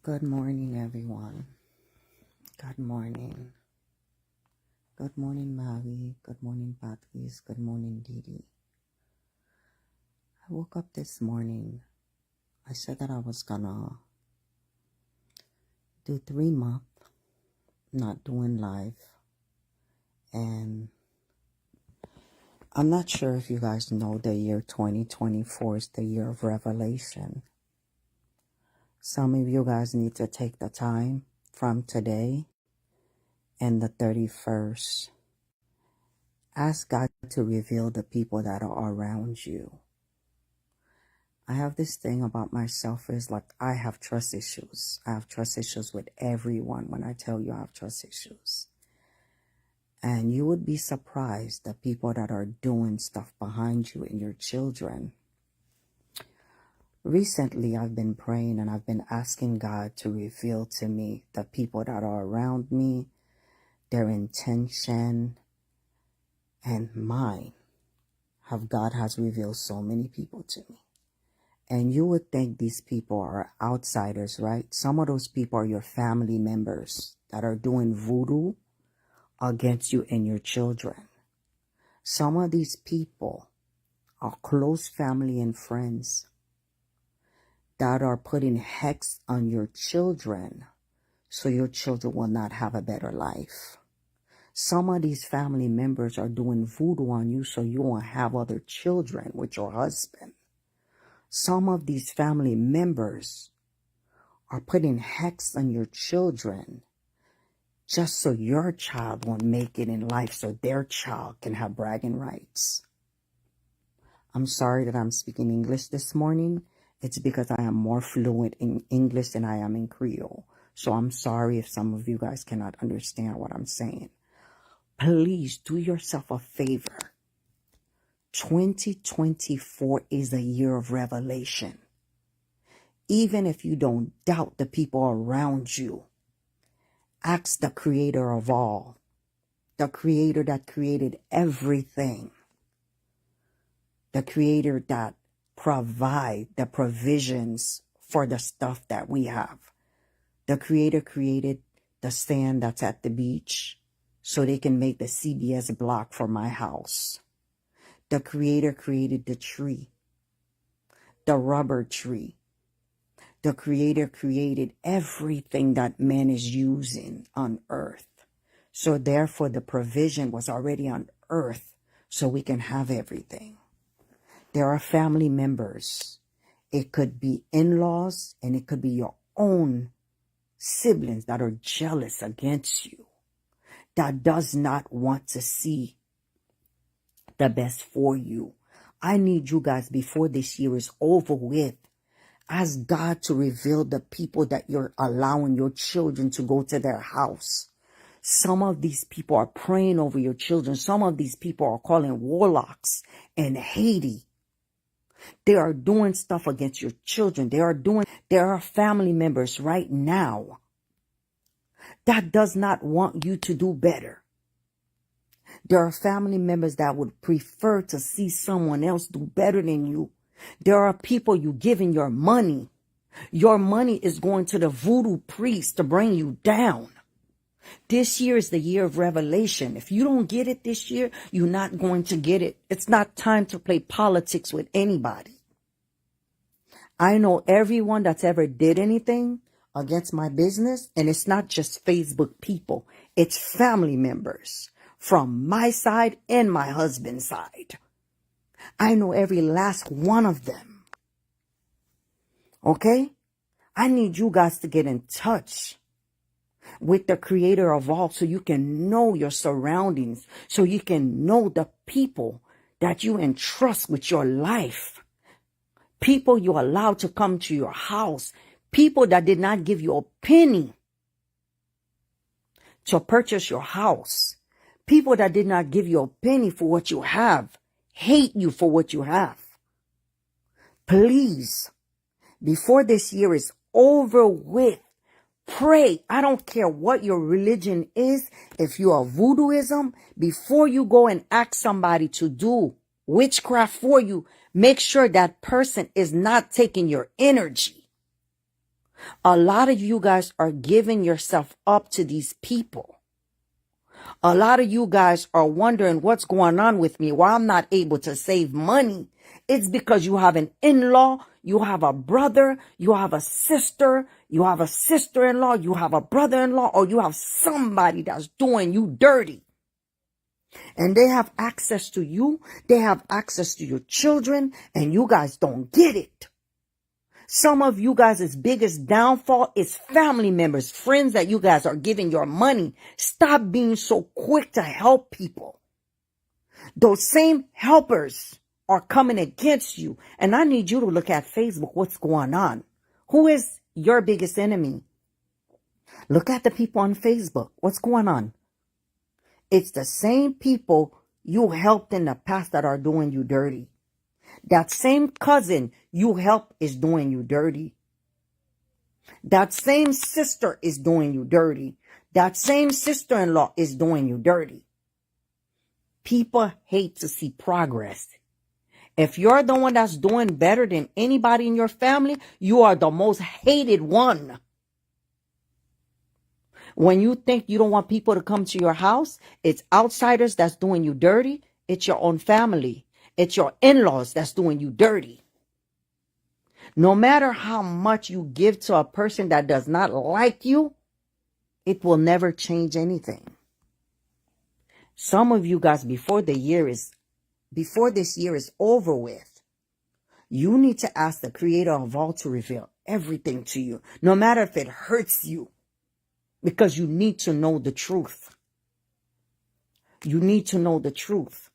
Good morning, everyone. Good morning. Good morning, Marie. Good morning, Patrice. Good morning, Didi. I woke up this morning. I said that I was gonna do 3 months not doing live. And I'm not sure if you guys know the year 2024 is the year of revelation. Some of you guys need to take the time from today and the 31st. Ask God to reveal the people that are around you. I have this thing about myself is like I have trust issues. I have trust issues with everyone when I tell you I have trust issues. And you would be surprised the people that are doing stuff behind you and your children. Recently, I've been praying and I've been asking God to reveal to me the people that are around me, their intention, and mine. God has revealed so many people to me. And you would think these people are outsiders, right? Some of those people are your family members that are doing voodoo against you and your children. Some of these people are close family and friends that are putting hex on your children so your children will not have a better life. Some of these family members are doing voodoo on you so you won't have other children with your husband. Some of these family members are putting hex on your children just so your child won't make it in life so their child can have bragging rights. I'm sorry that I'm speaking English this morning. It's because I am more fluent in English than I am in Creole. So I'm sorry if some of you guys cannot understand what I'm saying. Please do yourself a favor. 2024 is a year of revelation. Even if you don't doubt the people around you, ask the creator of all, the creator that created everything, the creator that provide the provisions for the stuff that we have. The creator created the sand that's at the beach so they can make the CBS block for my house. The creator created the tree, the rubber tree. The creator created everything that man is using on earth. So therefore the provision was already on earth so we can have everything. There are family members. It could be in-laws and it could be your own siblings that are jealous against you, that does not want to see the best for you. I need you guys before this year is over with. Ask God to reveal the people that you're allowing your children to go to their house. Some of these people are praying over your children. Some of these people are calling warlocks in Haiti. They are doing stuff against your children. There are family members right now that does not want you to do better. There are family members that would prefer to see someone else do better than you. There are people you giving your money. Your money is going to the voodoo priest to bring you down. This year is the year of revelation. If you don't get it this year, you're not going to get it. It's not time to play politics with anybody. I know everyone that's ever did anything against my business, and it's not just Facebook people. It's family members from my side and my husband's side. I know every last one of them. Okay? I need you guys to get in touch with the creator of all so you can know your surroundings, so you can know the people that you entrust with your life. People you allow to come to your house. People that did not give you a penny to purchase your house. People that did not give you a penny for what you have. Hate you for what you have. Please, before this year is over with, pray. I don't care what your religion is. If you are voodooism, before you go and ask somebody to do witchcraft for you, make sure that person is not taking your energy. A lot of you guys are giving yourself up to these people. A lot of you guys are wondering what's going on with me, why I'm not able to save money. It's because you have an in-law, you have a brother, you have a sister, you have a sister-in-law, you have a brother-in-law, or you have somebody that's doing you dirty. And they have access to you, they have access to your children, and you guys don't get it. Some of you guys' biggest downfall is family members, friends that you guys are giving your money. Stop being so quick to help people. Those same helpers are coming against you. And I need you to look at Facebook, what's going on. Who is your biggest enemy? Look at the people on Facebook. What's going on? It's the same people you helped in the past that are doing you dirty. That same cousin you help is doing you dirty. That same sister is doing you dirty. That same sister-in-law is doing you dirty. People hate to see progress. If you're the one that's doing better than anybody in your family, you are the most hated one. When you think you don't want people to come to your house, it's outsiders that's doing you dirty. It's your own family. It's your in-laws that's doing you dirty. No matter how much you give to a person that does not like you, it will never change anything. Some of you guys, before this year is over with, you need to ask the creator of all to reveal everything to you, no matter if it hurts you, because you need to know the truth. You need to know the truth.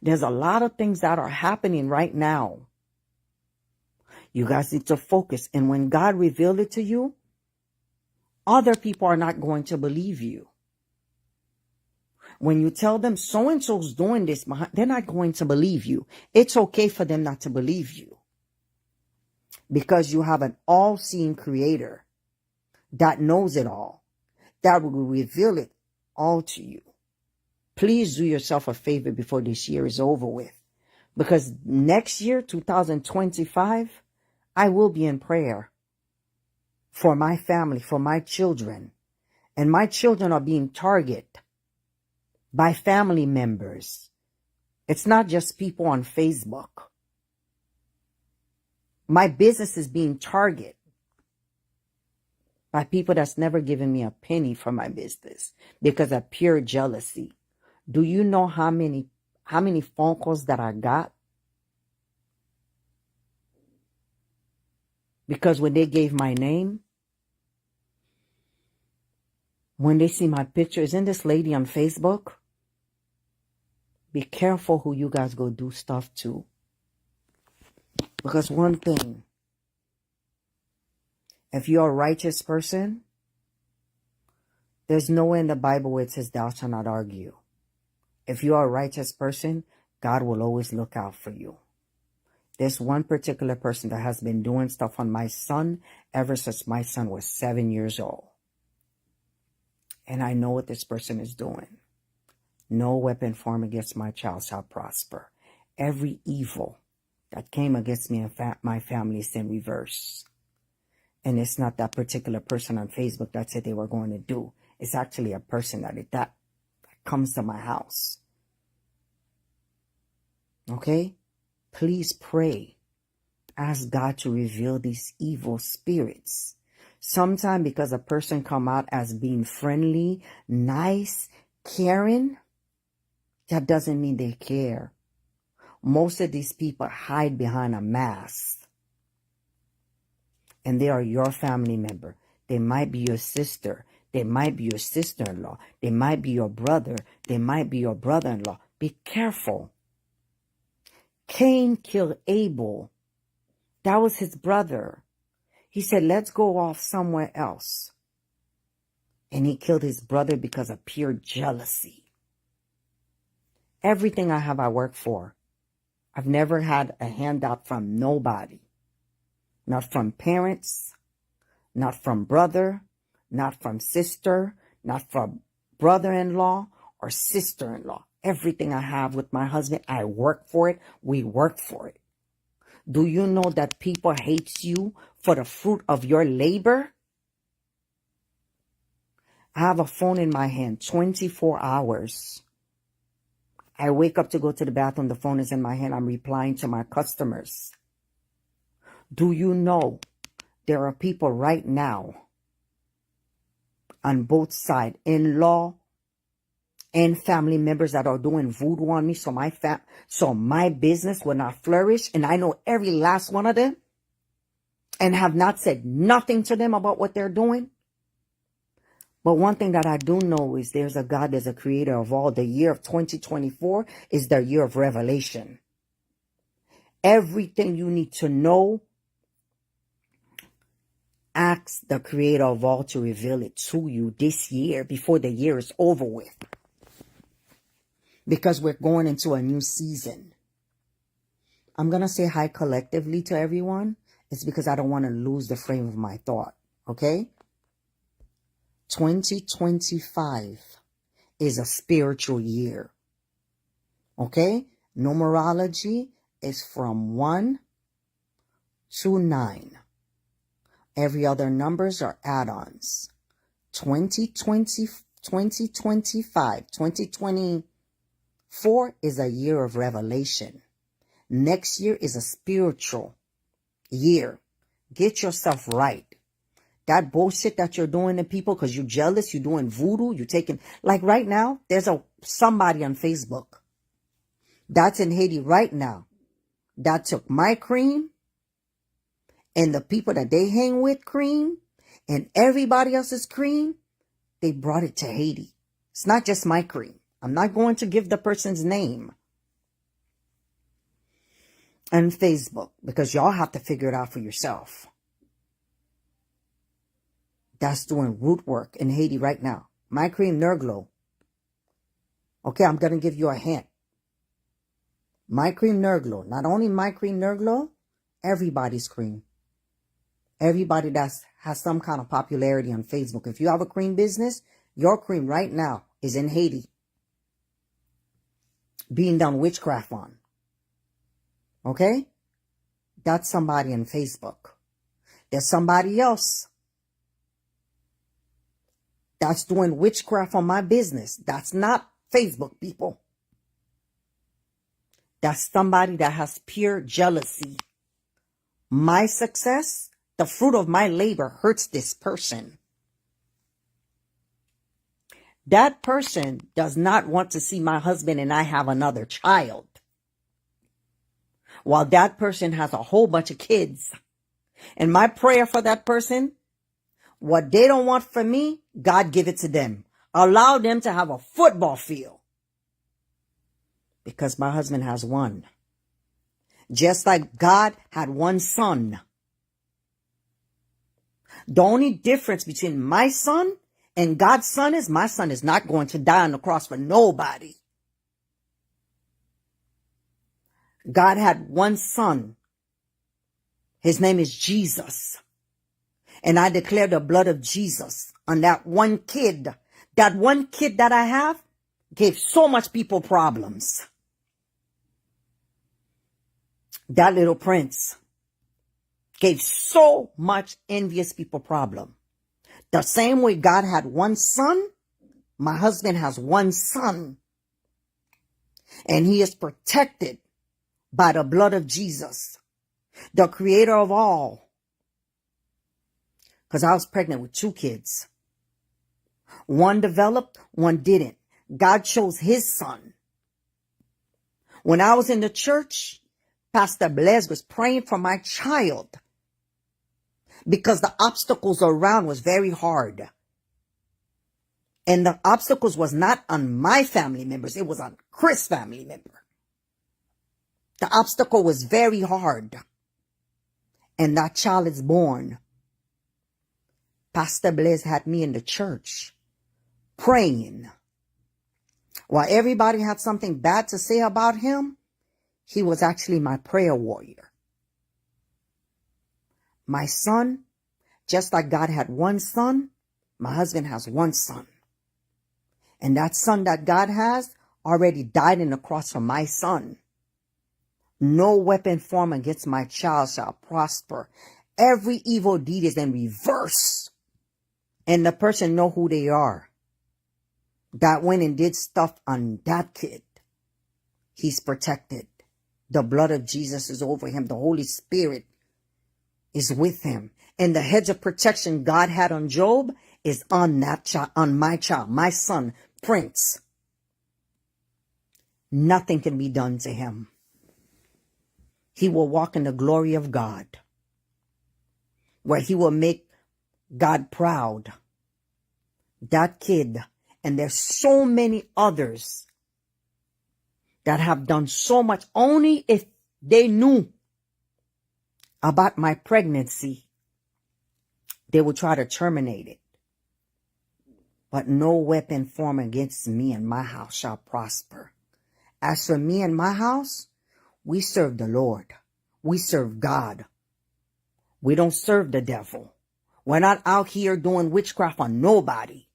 There's a lot of things that are happening right now. You guys need to focus. And when God revealed it to you, other people are not going to believe you. When you tell them so-and-so's doing this, they're not going to believe you. It's okay for them not to believe you. Because you have an all-seeing creator that knows it all, that will reveal it all to you. Please do yourself a favor before this year is over with. Because next year, 2025, I will be in prayer for my family, for my children. And my children are being targeted by family members. It's not just people on Facebook. My business is being targeted by people that's never given me a penny for my business because of pure jealousy. Do you know how many phone calls that I got? Because when they gave my name, when they see my picture, isn't this lady on Facebook? Be careful who you guys go do stuff to. Because one thing, if you're a righteous person, there's nowhere in the Bible where it says thou shalt not argue. If you are a righteous person, God will always look out for you. There's one particular person that has been doing stuff on my son ever since my son was 7 years old. And I know what this person is doing. No weapon formed against my child shall prosper. Every evil that came against me and my family is in reverse. And it's not that particular person on Facebook that said they were going to do. It's actually a person that comes to my house. Okay? Please pray. Ask God to reveal these evil spirits. Sometimes because a person come out as being friendly, nice, caring, that doesn't mean they care. Most of these people hide behind a mask. And they are your family member. They might be your sister. They might be your sister-in-law. They might be your brother. They might be your brother-in-law. Be careful. Cain killed Abel. That was his brother. He said, let's go off somewhere else. And he killed his brother because of pure jealousy. Everything I have, I work for. I've never had a handout from nobody. Not from parents, not from brother, not from sister, not from brother-in-law or sister-in-law. Everything I have with my husband, I work for it. We work for it. Do you know that people hate you for the fruit of your labor. I have a phone in my hand 24 hours. I wake up to go to the bathroom. The phone is in my hand. I'm replying to my customers. Do you know there are people right now on both sides, in-law and family members, that are doing voodoo on me so my business will not flourish? And I know every last one of them and have not said nothing to them about what they're doing. But one thing that I do know is there's a God, there's a creator of all. The year of 2024 is the year of revelation. Everything you need to know, ask the creator of all to reveal it to you this year before the year is over with. Because we're going into a new season. I'm going to say hi collectively to everyone. It's because I don't want to lose the frame of my thought. Okay? 2025 is a spiritual year. Okay? Numerology is from 1 to 9. Every other numbers are add-ons. 2024 is a year of revelation. Next year is a spiritual year. Get yourself right. That bullshit that you're doing to people because you're jealous, you're doing voodoo, you're taking... Like right now, there's somebody on Facebook that's in Haiti right now that took my cream and the people that they hang with cream and everybody else's cream, they brought it to Haiti. It's not just my cream. I'm not going to give the person's name on Facebook because y'all have to figure it out for yourself. That's doing root work in Haiti right now. My cream Nerglow. Okay, I'm going to give you a hint. My cream Nerglow. Not only my cream Nerglow, everybody's cream. Everybody that has some kind of popularity on Facebook. If you have a cream business, your cream right now is in Haiti being done witchcraft on. Okay? That's somebody on Facebook. There's somebody else that's doing witchcraft on my business. That's not Facebook, people. That's somebody that has pure jealousy. My success, the fruit of my labor, hurts this person. That person does not want to see my husband and I have another child. While that person has a whole bunch of kids. And my prayer for that person, what they don't want from me, God give it to them. Allow them to have a football field. Because my husband has one. Just like God had one son. The only difference between my son and God's son is my son is not going to die on the cross for nobody. God had one son. His name is Jesus. And I declare the blood of Jesus on that one kid. That one kid that I have gave so much people problems. That little prince gave so much envious people problem. The same way God had one son, my husband has one son. And he is protected by the blood of Jesus, the creator of all. Because I was pregnant with 2 kids. One developed, one didn't. God chose his son. When I was in the church, Pastor Blaise was praying for my child. Because the obstacles around was very hard. And the obstacles was not on my family members. It was on Chris' family member. The obstacle was very hard. And that child is born. Pastor Blaise had me in the church praying. While everybody had something bad to say about him, he was actually my prayer warrior. My son, just like God had one son, my husband has one son. And that son that God has already died in the cross for my son. No weapon formed against my child shall prosper. Every evil deed is in reverse. And the person know who they are. That went and did stuff on that kid. He's protected. The blood of Jesus is over him. The Holy Spirit is with him. And the hedge of protection God had on Job is on that child, on my child, my son, Prince. Nothing can be done to him. He will walk in the glory of God, where he will make God proud. That kid, and there's so many others that have done so much. Only if they knew about my pregnancy, they would try to terminate it. But no weapon formed against me and my house shall prosper. As for me and my house, we serve the Lord. We serve God. We don't serve the devil. We're not out here doing witchcraft on nobody.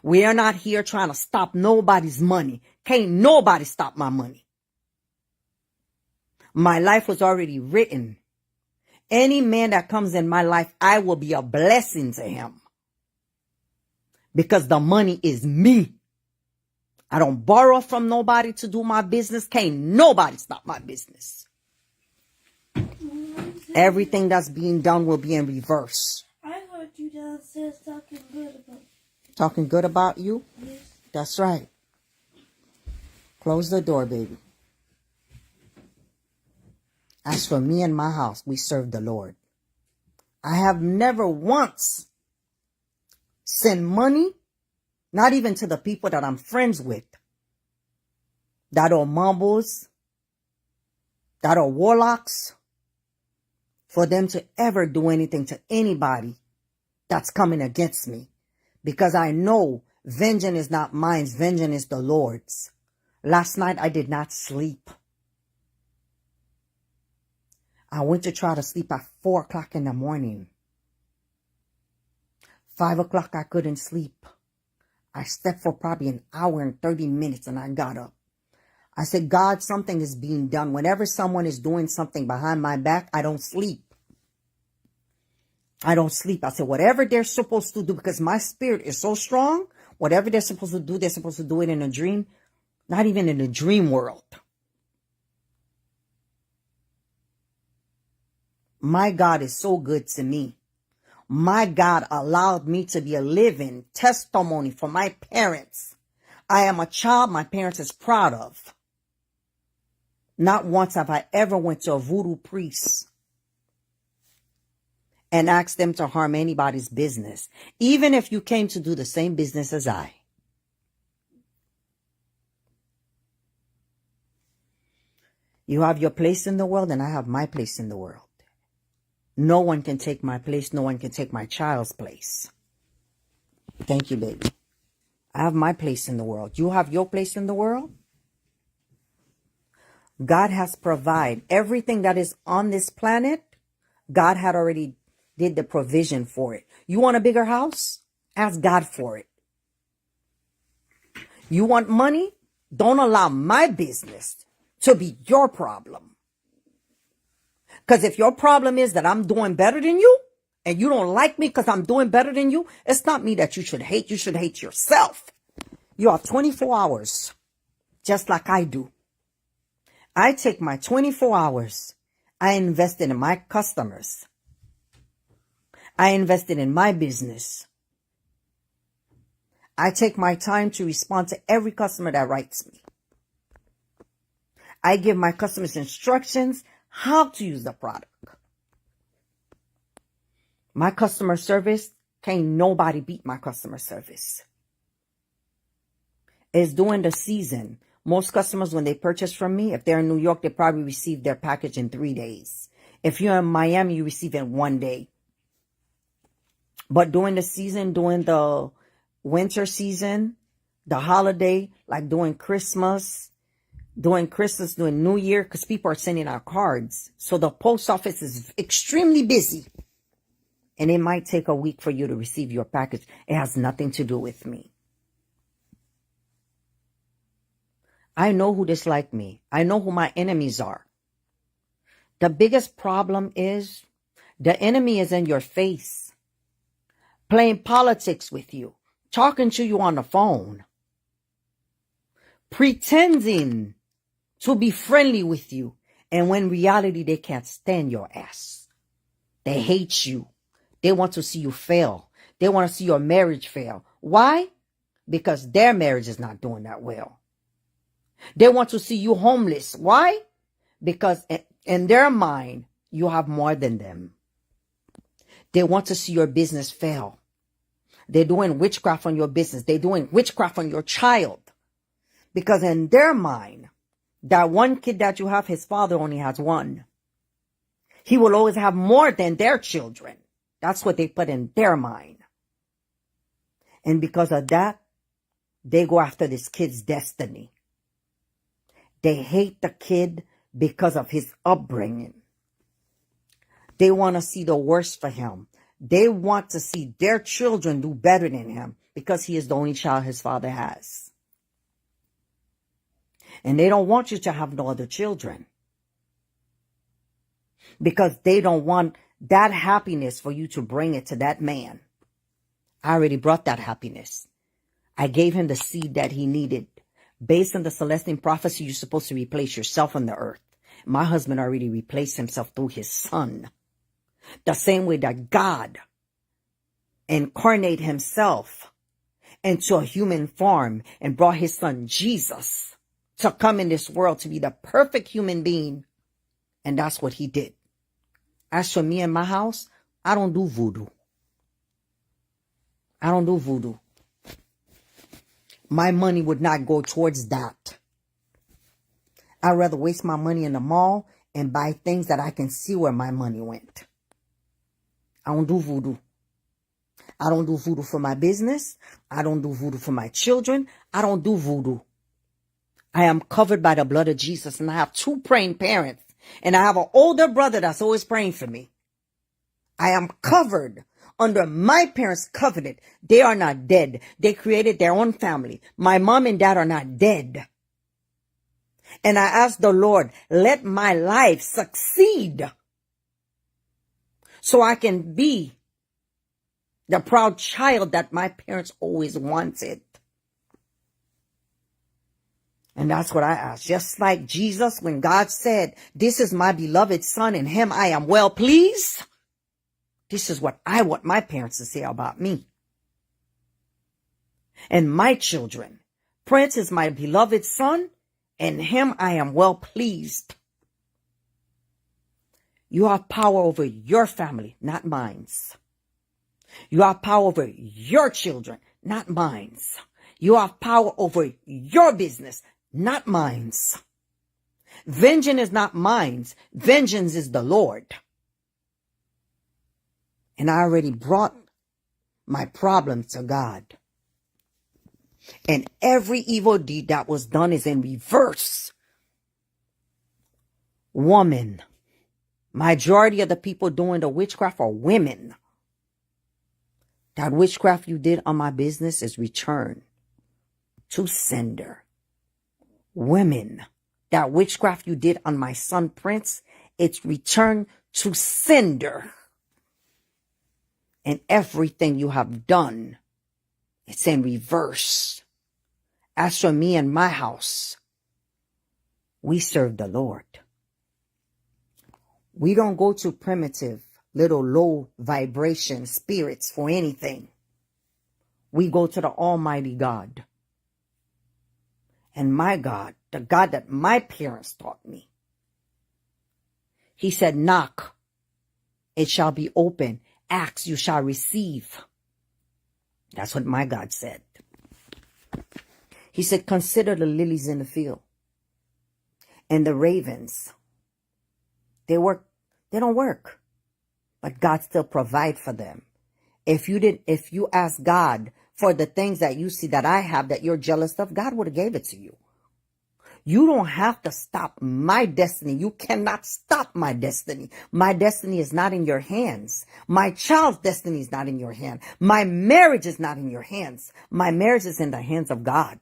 We are not here trying to stop nobody's money. Can't nobody stop my money. My life was already written. Any man that comes in my life, I will be a blessing to him. Because the money is me. I don't borrow from nobody to do my business. Can't nobody stop my business. Everything that's being done will be in reverse. I heard you downstairs talking good about me. Talking good about you? Yes. That's right. Close the door, baby. As for me and my house, we serve the Lord. I have never once sent money, not even to the people that I'm friends with, that are mumbles, that are warlocks, for them to ever do anything to anybody that's coming against me. Because I know vengeance is not mine, vengeance is the Lord's. Last night I did not sleep. I went to try to sleep at 4 o'clock in the morning. 5 o'clock I couldn't sleep. I slept for probably an hour and 30 minutes and I got up. I said, God, something is being done. Whenever someone is doing something behind my back, I don't sleep. I don't sleep. I said, whatever they're supposed to do, because my spirit is so strong, whatever they're supposed to do, they're supposed to do it in a dream, not even in the dream world. My God is so good to me. My God allowed me to be a living testimony for my parents. I am a child my parents is proud of. Not once have I ever went to a voodoo priest and asked them to harm anybody's business, even if you came to do the same business as I. You have your place in the world and I have my place in the world. No one can take my place. No one can take my child's place. Thank you, baby. I have my place in the world. You have your place in the world. God has provided everything that is on this planet. God had already did the provision for it. You want a bigger house? Ask God for it. You want money? Don't allow my business to be your problem. Because if your problem is that I'm doing better than you, and you don't like me because I'm doing better than you, it's not me that you should hate. You should hate yourself. You have 24 hours, just like I do. I take my 24 hours. I invested in my customers. I invested in my business. I take my time to respond to every customer that writes me. I give my customers instructions how to use the product. My customer service, can't nobody beat my customer service. It's during the season. Most customers, when they purchase from me, if they're in New York, they probably receive their package in 3 days. If you're in Miami, you receive it in 1 day. But during the season, during the winter season, the holiday, like during Christmas, during New Year, because people are sending out cards. So the post office is extremely busy. And it might take a week for you to receive your package. It has nothing to do with me. I know who dislike me. I know who my enemies are. The biggest problem is The enemy is in your face, playing politics with you, talking to you on the phone, pretending to be friendly with you. And when in reality, they can't stand your ass. They hate you. They want to see you fail. They want to see your marriage fail. Why? Because their marriage is not doing that well. They want to see you homeless. Why? Because in their mind, you have more than them. They want to see your business fail. They're doing witchcraft on your business. They're doing witchcraft on your child. Because in their mind, that one kid that you have, his father only has one. He will always have more than their children. That's what they put in their mind. And because of that, they go after this kid's destiny. They hate the kid because of his upbringing. They want to see the worst for him. They want to see their children do better than him because he is the only child his father has. And they don't want you to have no other children. Because they don't want that happiness for you to bring it to that man. I already brought that happiness. I gave him the seed that he needed. Based on the Celestine prophecy, you're supposed to replace yourself on the earth. My husband already replaced himself through his son. The same way that God incarnated himself into a human form and brought his son Jesus to come in this world to be the perfect human being. And that's what he did. As for me and my house, I don't do voodoo. I don't do voodoo. My money would not go towards that. I'd rather waste my money in the mall and buy things that I can see where my money went. I don't do voodoo. I don't do voodoo for my business. I don't do voodoo for my children. I don't do voodoo. I am covered by the blood of Jesus, and I have 2 praying parents, and I have an older brother that's always praying for me. I am covered under my parents' covenant. They are not dead. They created their own family. My mom and dad are not dead. And I ask the Lord, let my life succeed so I can be the proud child that my parents always wanted. And that's what I ask. Just like Jesus, when God said, this is my beloved son, in him I am well pleased. This is what I want my parents to say about me. And my children. Prince is my beloved son, in him I am well pleased. You have power over your family, not mine. You have power over your children, not mine. You have power over your business, not mine. Vengeance is not mine. Vengeance is the Lord. And I already brought my problem to God. And every evil deed that was done is in reverse. Woman. Majority of the people doing the witchcraft are women. That witchcraft you did on my business is returned to sender. Women, that witchcraft you did on my son Prince, it's returned to sender. And everything you have done, it's in reverse. As for me and my house, we serve the Lord. We don't go to primitive, little low vibration spirits for anything. We go to the Almighty God. And my God, the God that my parents taught me. He said, knock, it shall be open. Ask, you shall receive. That's what my God said. He said, consider the lilies in the field and the ravens. They don't work, but God still provide for them. If you ask God for the things that you see that I have that you're jealous of, God would have gave it to you. You don't have to stop my destiny. You cannot stop my destiny. My destiny is not in your hands. My child's destiny is not in your hand. My marriage is not in your hands. My marriage is in the hands of God.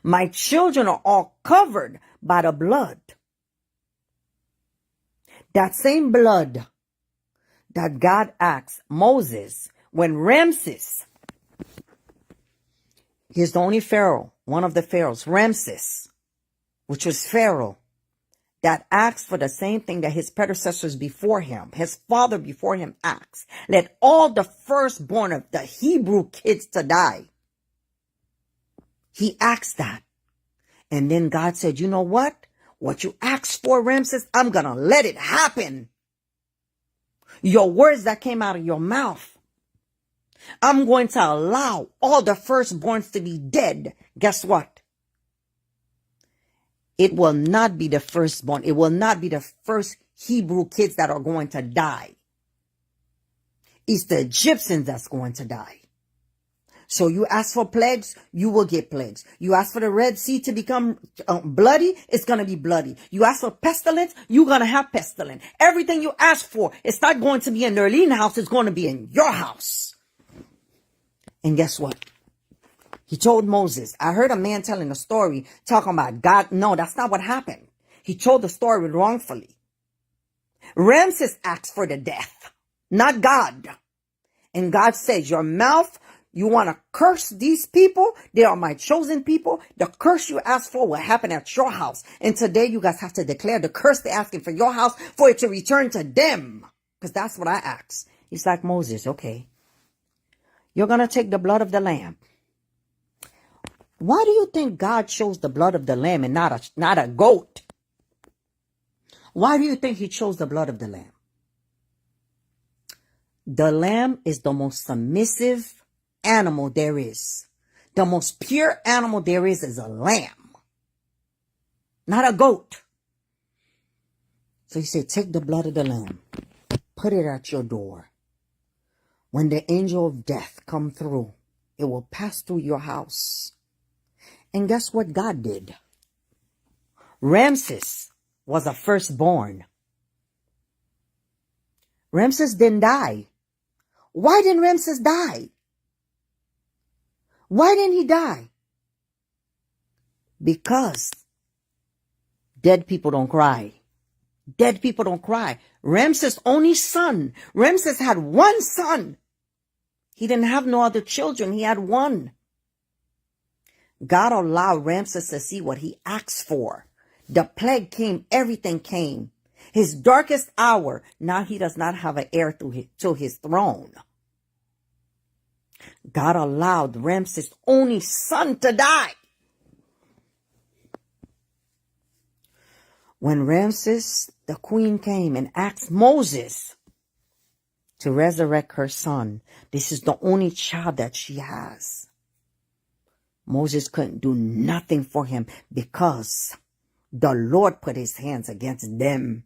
My children are all covered by the blood. That same blood that God asked Moses when Ramses, he's the only Pharaoh, one of the Pharaohs, Ramses, which was Pharaoh, that asked for the same thing that his predecessors before him, his father before him asked. Let all the firstborn of the Hebrew kids to die. He asked that. And then God said, you know what? What you asked for, Ramses, I'm going to let it happen. Your words that came out of your mouth, I'm going to allow all the firstborns to be dead. Guess what? It will not be the firstborn. It will not be the first Hebrew kids that are going to die. It's the Egyptians that's going to die. So you ask for plagues, you will get plagues. You ask for the Red Sea to become bloody, it's going to be bloody. You ask for pestilence, you're going to have pestilence. Everything you ask for, it's not going to be in Nerline house, it's going to be in your house. And guess what? He told Moses, I heard a man telling a story talking about God. No, that's not what happened. He told the story wrongfully. Ramses asked for the death, not God. And God says, your mouth, you want to curse these people? They are my chosen people. The curse you asked for will happen at your house. And today you guys have to declare the curse they're asking for your house for it to return to them. Because that's what I asked. He's like, Moses, okay. You're going to take the blood of the lamb. Why do you think God chose the blood of the lamb and not a goat? Why do you think he chose the blood of the lamb? The lamb is the most submissive animal there is. The most pure animal there is a lamb, not a goat. So he said, take the blood of the lamb, put it at your door. When the angel of death come through, it will pass through your house. And guess what God did? Ramses was a firstborn. Ramses didn't die. Why didn't Ramses die? Why didn't he die? Because dead people don't cry. Dead people don't cry. Ramses' only son. Ramses had one son. He didn't have no other children. He had one. God allowed Ramses to see what he asked for. The plague came. Everything came. His darkest hour. Now he does not have an heir to his throne. God allowed Ramses' only son to die. When Ramses, the queen, came and asked Moses to resurrect her son, this is the only child that she has. Moses couldn't do nothing for him because the Lord put his hands against them.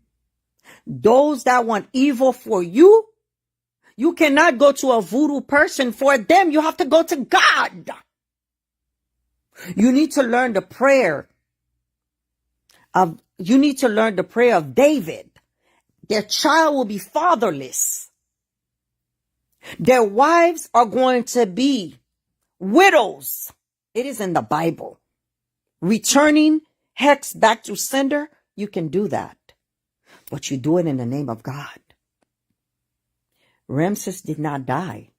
Those that want evil for you, you cannot go to a voodoo person for them. You have to go to God. You need to learn the prayer of David. Their child will be fatherless. Their wives are going to be widows. It is in the Bible. Returning hex back to sender, you can do that. But you do it in the name of God. Ramses did not die.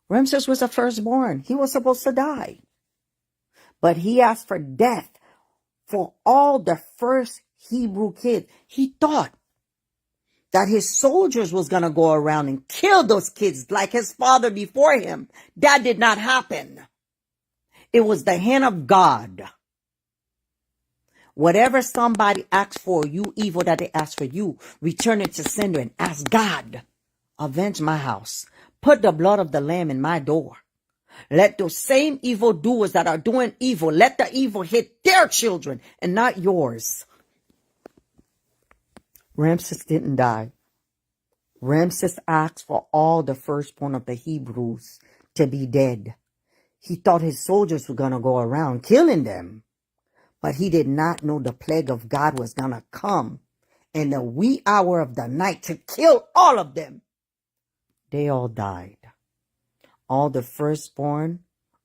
Ramses was a firstborn. He was supposed to die. But he asked for death for all the first Hebrew kids. He thought that his soldiers was going to go around and kill those kids like his father before him. That did not happen. It was the hand of God. Whatever somebody asks for you, evil that they ask for you, return it to sender and ask God, avenge my house. Put the blood of the lamb in my door. Let those same evildoers that are doing evil, let the evil hit their children and not yours. Ramses didn't die. Ramses asked for all the firstborn of the Hebrews to be dead. He thought his soldiers were going to go around killing them. But he did not know the plague of God was going to come in the wee hour of the night to kill all of them. They all died. All the firstborn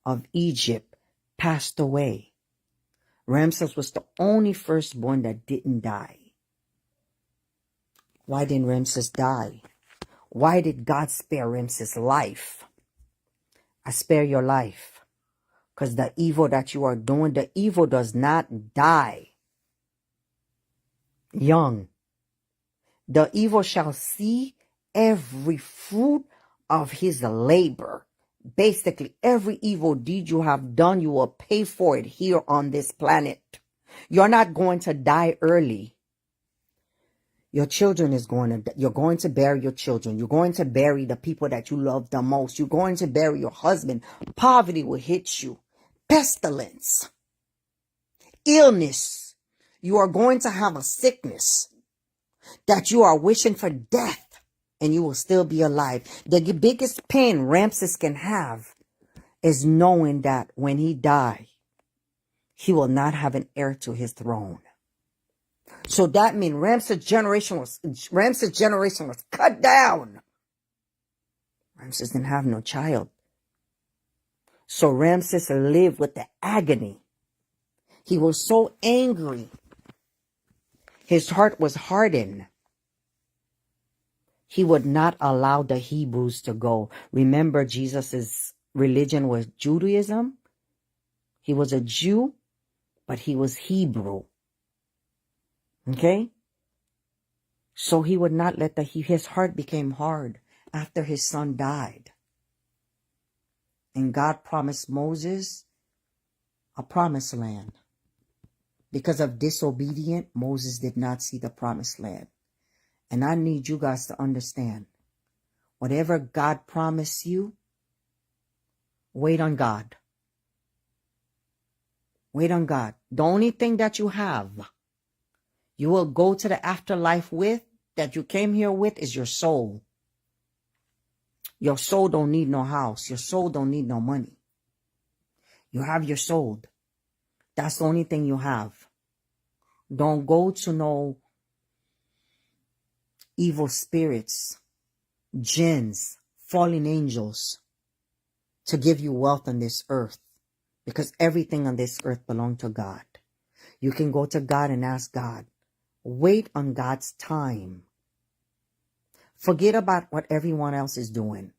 of Egypt passed away. Ramses was the only firstborn that didn't die. Why didn't Ramses die? Why did God spare Ramses' life? I spare your life because the evil that you are doing, the evil does not die young. The evil shall see every fruit of his labor. Basically, every evil deed you have done, you will pay for it here on this planet. You're not going to die early. Your children you're going to bury your children. You're going to bury the people that you love the most. You're going to bury your husband. Poverty will hit you. Pestilence. Illness. You are going to have a sickness that you are wishing for death and you will still be alive. The biggest pain Ramses can have is knowing that when he dies, he will not have an heir to his throne. So that means Ramses' generation was cut down. Ramses didn't have no child. So Ramses lived with the agony. He was so angry. His heart was hardened. He would not allow the Hebrews to go. Remember, Jesus' religion was Judaism. He was a Jew, but he was Hebrew. Okay? So he would not let his heart became hard after his son died. And God promised Moses a promised land. Because of disobedience, Moses did not see the promised land. And I need you guys to understand, whatever God promised you, wait on God. Wait on God. The only thing that you have, you will go to the afterlife with, that you came here with, is your soul. Your soul don't need no house. Your soul don't need no money. You have your soul. That's the only thing you have. Don't go to no evil spirits, jinns, fallen angels to give you wealth on this earth, because everything on this earth belongs to God. You can go to God and ask God. Wait on God's time. Forget about what everyone else is doing.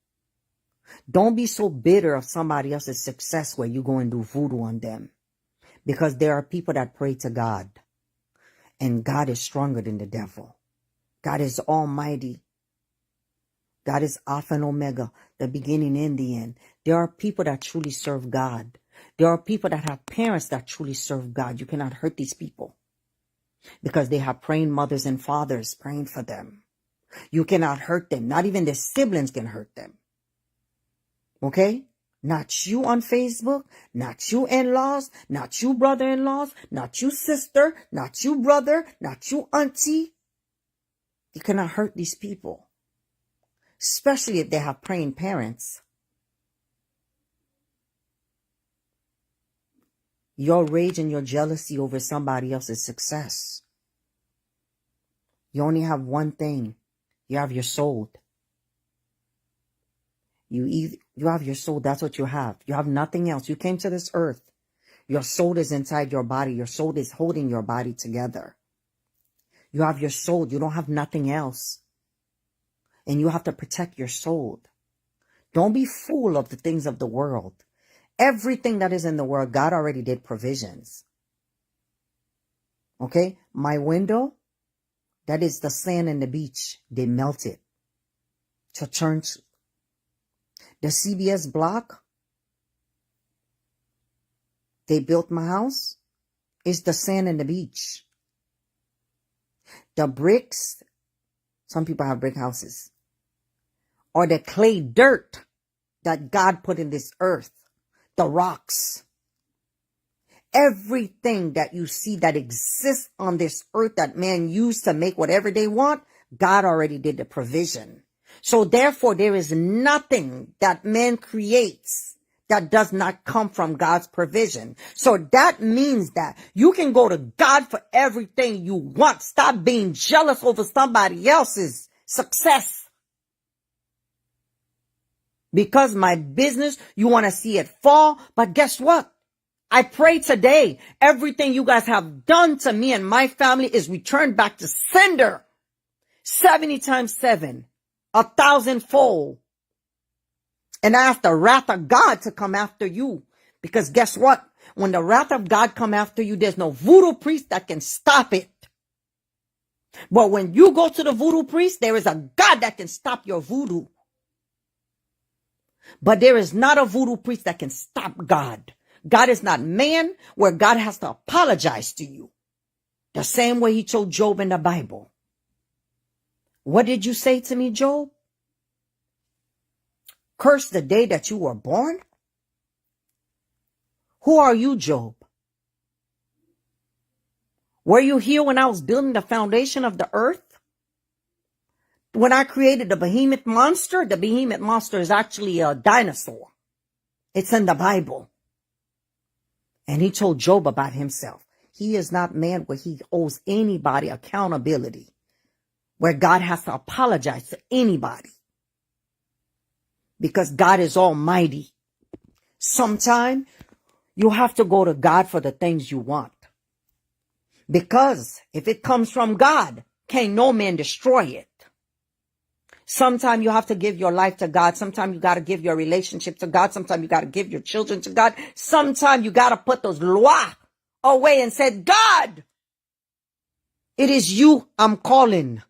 Don't be so bitter of somebody else's success where you go and do voodoo on them, because there are people that pray to God, and God is stronger than the devil. God is almighty. God is Alpha and Omega, the beginning and the end. There are people that truly serve God. There are people that have parents that truly serve God. You cannot hurt these people because they have praying mothers and fathers praying for them. You cannot hurt them. Not even their siblings can hurt them. Okay? Not you on Facebook, not you in-laws, not you brother-in-laws, not you sister, not you brother, not you auntie. You cannot hurt these people, especially if they have praying parents. Your rage and your jealousy over somebody else's success. You only have one thing. You have your soul. You have your soul. That's what you have. You have nothing else. You came to this earth. Your soul is inside your body. Your soul is holding your body together. You have your soul. You don't have nothing else. And you have to protect your soul. Don't be fooled of the things of the world. Everything that is in the world, God already did provisions. Okay? My window, that is the sand and the beach. They melted to turn. The CBS block, they built my house, is the sand and the beach. The bricks, some people have brick houses, or the clay dirt that God put in this earth, the rocks. Everything that you see that exists on this earth that man used to make whatever they want, God already did the provision. So therefore, there is nothing that man creates that does not come from God's provision. So that means that you can go to God for everything you want. Stop being jealous over somebody else's success. Because my business, you want to see it fall. But guess what? I pray today, everything you guys have done to me and my family is returned back to sender. 70 times 7. 1,000-fold. And ask the wrath of God to come after you. Because guess what? When the wrath of God come after you, there's no voodoo priest that can stop it. But when you go to the voodoo priest, there is a God that can stop your voodoo. But there is not a voodoo priest that can stop God. God is not man where God has to apologize to you. The same way he told Job in the Bible. What did you say to me, Job? Curse the day that you were born? Who are you, Job? Were you here when I was building the foundation of the earth? When I created the behemoth monster is actually a dinosaur. It's in the Bible. And he told Job about himself. He is not man where he owes anybody accountability, where God has to apologize to anybody. Because God is almighty. Sometime you have to go to God for the things you want. Because if it comes from God, can't no man destroy it. Sometimes you have to give your life to God. Sometimes you got to give your relationship to God. Sometimes you got to give your children to God. Sometimes you got to put those lois away and say, God, it is you I'm calling.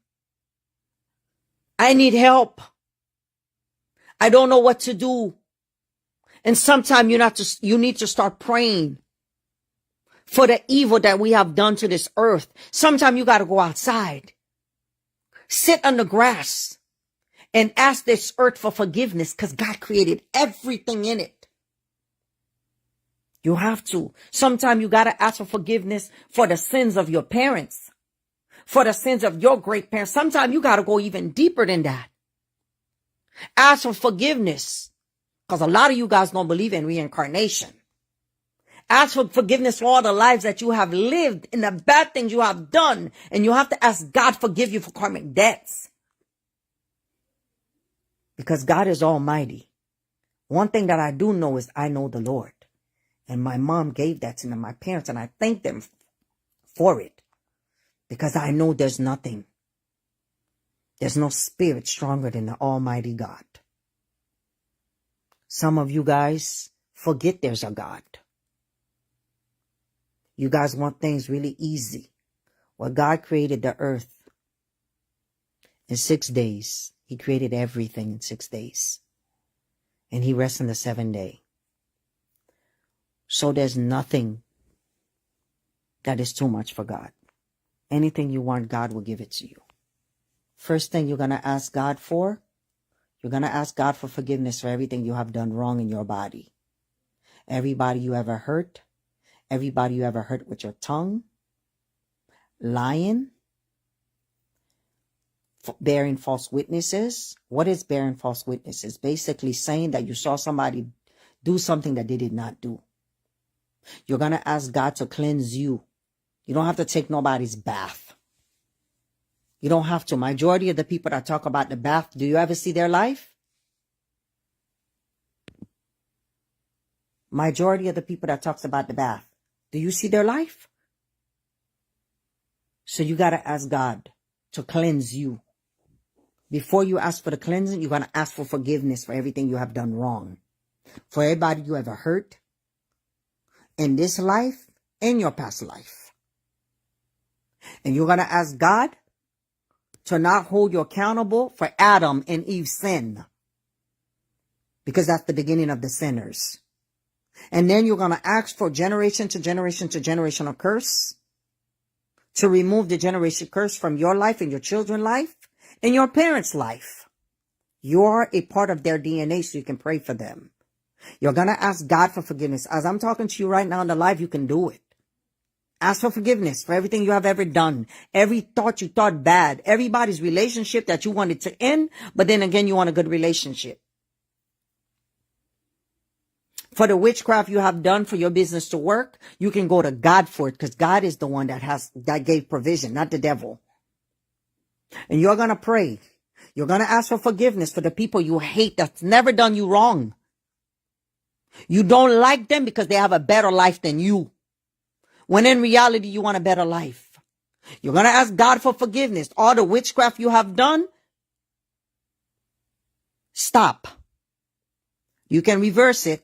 I need help. I don't know what to do. And sometimes you need to start praying for the evil that we have done to this earth. Sometimes you got to go outside, sit on the grass, and ask this earth for forgiveness because God created everything in it. You have to. Sometimes you got to ask for forgiveness for the sins of your parents, for the sins of your great parents. Sometimes you got to go even deeper than that. Ask for forgiveness because a lot of you guys don't believe in reincarnation. Ask for forgiveness for all the lives that you have lived and the bad things you have done. And you have to ask God forgive you for karmic debts. Because God is almighty. One thing that I do know is I know the Lord. And my mom gave that to me, my parents, and I thank them for it. Because I know there's nothing. There's no spirit stronger than the Almighty God. Some of you guys forget there's a God. You guys want things really easy. Well, God created the earth in 6 days. He created everything in 6 days. And he rests on the 7th day. So there's nothing that is too much for God. Anything you want, God will give it to you. First thing you're going to ask God for, you're going to ask God for forgiveness for everything you have done wrong in your body. Everybody you ever hurt, everybody you ever hurt with your tongue, lying, bearing false witnesses. What is bearing false witnesses? Basically saying that you saw somebody do something that they did not do. You're going to ask God to cleanse you. You don't have to take nobody's bath. You don't have to. Majority of the people that talk about the bath, do you ever see their life? Majority of the people that talks about the bath, do you see their life? So you got to ask God to cleanse you. Before you ask for the cleansing, you're going to ask for forgiveness for everything you have done wrong. For everybody you ever hurt in this life, in your past life. And you're going to ask God to not hold you accountable for Adam and Eve's sin. Because that's the beginning of the sinners. And then you're going to ask for generation to generation to generational curse. To remove the generation curse from your life and your children's life and your parents' life. You're a part of their DNA, so you can pray for them. You're going to ask God for forgiveness. As I'm talking to you right now in the live, you can do it. Ask for forgiveness for everything you have ever done. Every thought you thought bad. Everybody's relationship that you wanted to end, but then again, you want a good relationship. For the witchcraft you have done for your business to work, you can go to God for it because God is the one that gave provision, not the devil. And you're going to pray. You're going to ask for forgiveness for the people you hate that's never done you wrong. You don't like them because they have a better life than you. When in reality, you want a better life. You're going to ask God for forgiveness. All the witchcraft you have done, Stop. You can reverse it.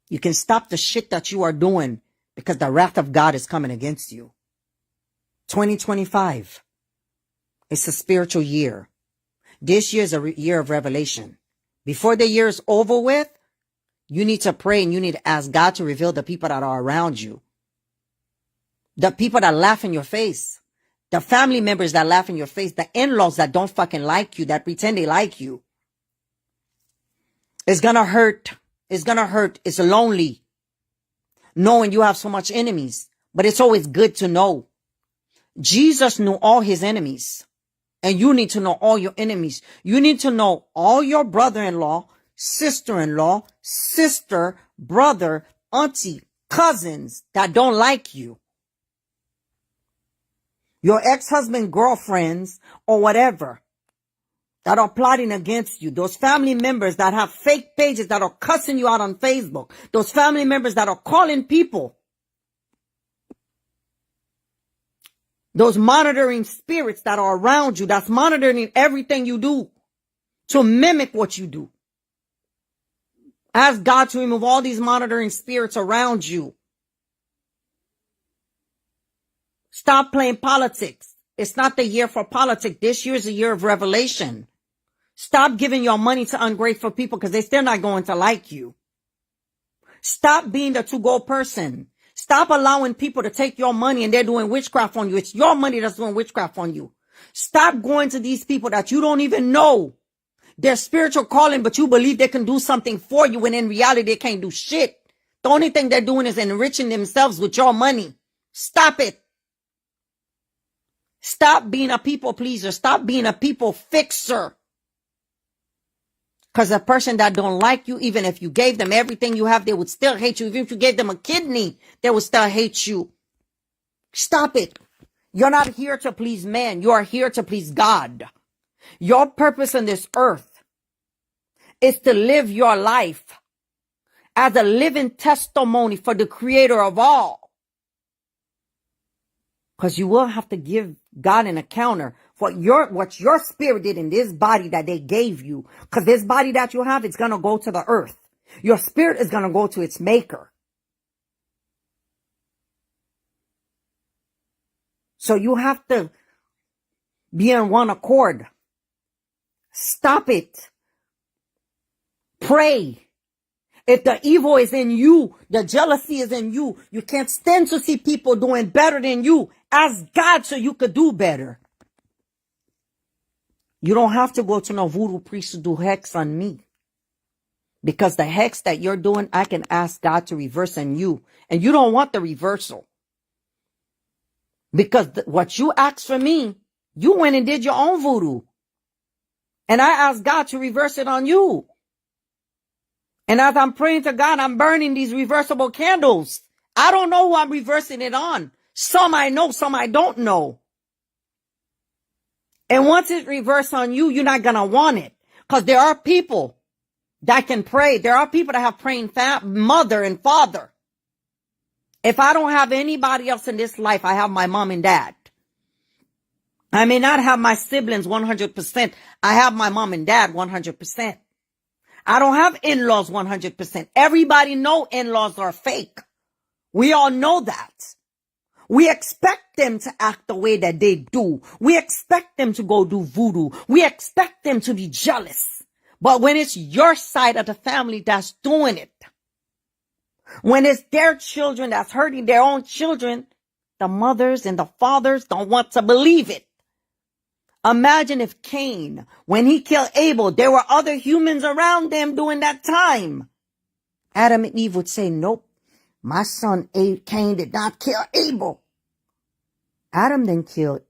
You can stop the shit that you are doing because the wrath of God is coming against you. 2025. It's a spiritual year. This year is a year of revelation. Before the year is over with, you need to pray and you need to ask God to reveal the people that are around you. The people that laugh in your face. The family members that laugh in your face. The in-laws that don't fucking like you, that pretend they like you. It's gonna hurt. It's gonna hurt. It's lonely. Knowing you have so much enemies. But it's always good to know. Jesus knew all his enemies. And you need to know all your enemies. You need to know all your brother-in-law, sister-in-law, sister, brother, auntie, cousins that don't like you. Your ex-husband, girlfriends, or whatever that are plotting against you. Those family members that have fake pages that are cussing you out on Facebook. Those family members that are calling people. Those monitoring spirits that are around you, that's monitoring everything you do to mimic what you do. Ask God to remove all these monitoring spirits around you. Stop playing politics. It's not the year for politics. This year is a year of revelation. Stop giving your money to ungrateful people because they're still not going to like you. Stop being the to-go person. Stop allowing people to take your money and they're doing witchcraft on you. It's your money that's doing witchcraft on you. Stop going to these people that you don't even know. They're spiritual calling, but you believe they can do something for you when in reality they can't do shit. The only thing they're doing is enriching themselves with your money. Stop it. Stop being a people pleaser. Stop being a people fixer. Because a person that don't like you, even if you gave them everything you have, they would still hate you. Even if you gave them a kidney, they would still hate you. Stop it. You're not here to please man. You are here to please God. Your purpose on this earth is to live your life as a living testimony for the creator of all. Because you will have to give God an encounter for what your spirit did in this body that they gave you. Because this body that you have, it's going to go to the earth. Your spirit is going to go to its maker. So you have to be in one accord. Stop it. Pray. If the evil is in you, the jealousy is in you, you can't stand to see people doing better than you. Ask God so you could do better. You don't have to go to no voodoo priest to do hex on me. Because the hex that you're doing, I can ask God to reverse on you. And you don't want the reversal. Because what you asked for me, you went and did your own voodoo. And I asked God to reverse it on you. And as I'm praying to God, I'm burning these reversible candles. I don't know who I'm reversing it on. Some I know, some I don't know. And once it's reversed on you, you're not going to want it. Because there are people that can pray. There are people that have praying mother and father. If I don't have anybody else in this life, I have my mom and dad. I may not have my siblings 100%. I have my mom and dad 100%. I don't have in-laws 100%. Everybody know in-laws are fake. We all know that. We expect them to act the way that they do. We expect them to go do voodoo. We expect them to be jealous. But when it's your side of the family that's doing it, when it's their children that's hurting their own children, the mothers and the fathers don't want to believe it. Imagine if Cain, when he killed Abel, there were other humans around them during that time. Adam and Eve would say, nope, my son Cain did not kill Abel. Adam then killed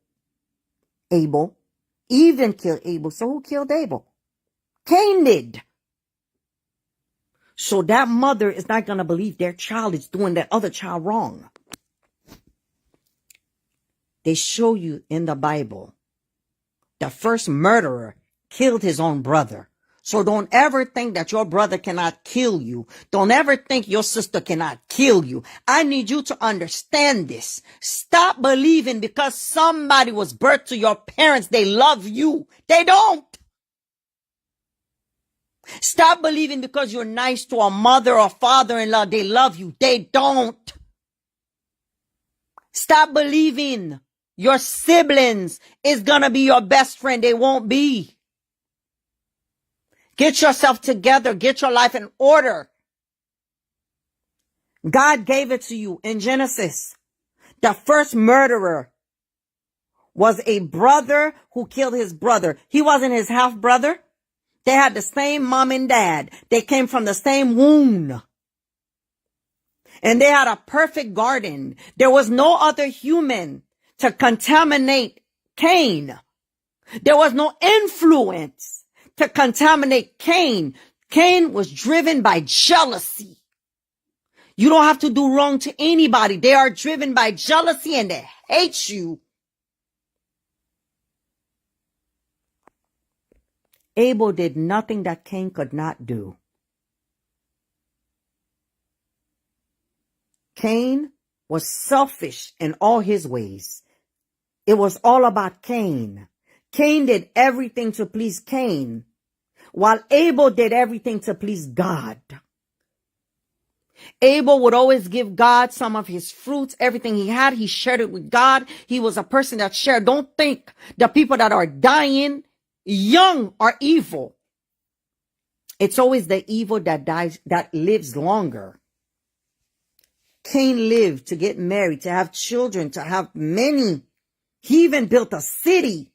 Abel. Eve then killed Abel. So who killed Abel? Cain did. So that mother is not going to believe their child is doing that other child wrong. They show you in the Bible, the first murderer killed his own brother. So don't ever think that your brother cannot kill you. Don't ever think your sister cannot kill you. I need you to understand this. Stop believing because somebody was birthed to your parents, they love you. They don't. Stop believing because you're nice to a mother or father-in-law, they love you. They don't. Stop believing your siblings is going to be your best friend. They won't be. Get yourself together. Get your life in order. God gave it to you in Genesis. The first murderer was a brother who killed his brother. He wasn't his half brother. They had the same mom and dad. They came from the same womb. And they had a perfect garden. There was no other human to contaminate Cain. There was no influence to contaminate Cain. Cain was driven by jealousy. You don't have to do wrong to anybody. They are driven by jealousy and they hate you. Abel did nothing that Cain could not do. Cain was selfish in all his ways. It was all about Cain. Cain did everything to please Cain, while Abel did everything to please God. Abel would always give God some of his fruits. Everything he had, he shared it with God. He was a person that shared. Don't think the people that are dying young are evil. It's always the evil that dies, that lives longer. Cain lived to get married, to have children, to have many. He even built a city.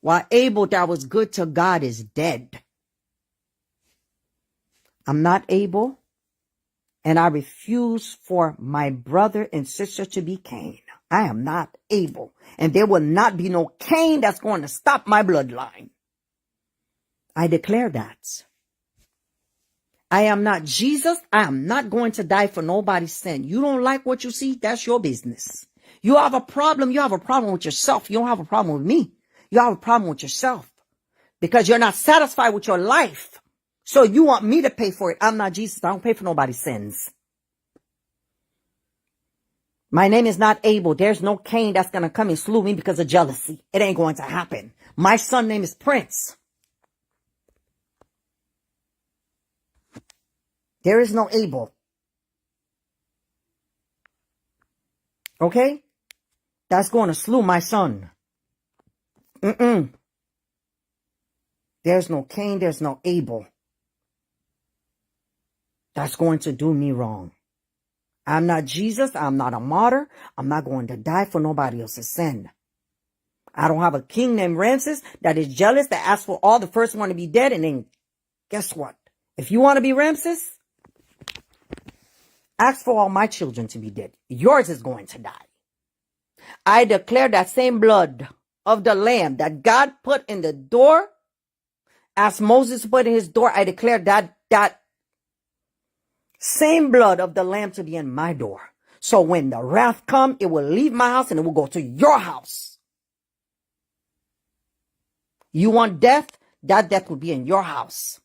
While Abel, that was good to God, is dead. I'm not Abel, and I refuse for my brother and sister to be Cain. I am not Abel, and there will not be no Cain that's going to stop my bloodline. I declare that. I am not Jesus. I am not going to die for nobody's sin. You don't like what you see? That's your business. You have a problem. You have a problem with yourself. You don't have a problem with me. You have a problem with yourself because you're not satisfied with your life. So you want me to pay for it. I'm not Jesus. I don't pay for nobody's sins. My name is not Abel. There's no Cain that's going to come and slew me because of jealousy. It ain't going to happen. My son's name is Prince. There is no Abel. Okay? That's going to slew my son. There's no Cain. There's no Abel. That's going to do me wrong. I'm not Jesus. I'm not a martyr. I'm not going to die for nobody else's sin. I don't have a king named Ramses that is jealous, that asks for all the first one to be dead. And then guess what? If you want to be Ramses, ask for all my children to be dead. Yours is going to die. I declare that same blood of the lamb that God put in the door, as Moses put in his door, I declare that same blood of the lamb to be in my door. So when the wrath comes, it will leave my house and it will go to your house. You want death? That death will be in your house.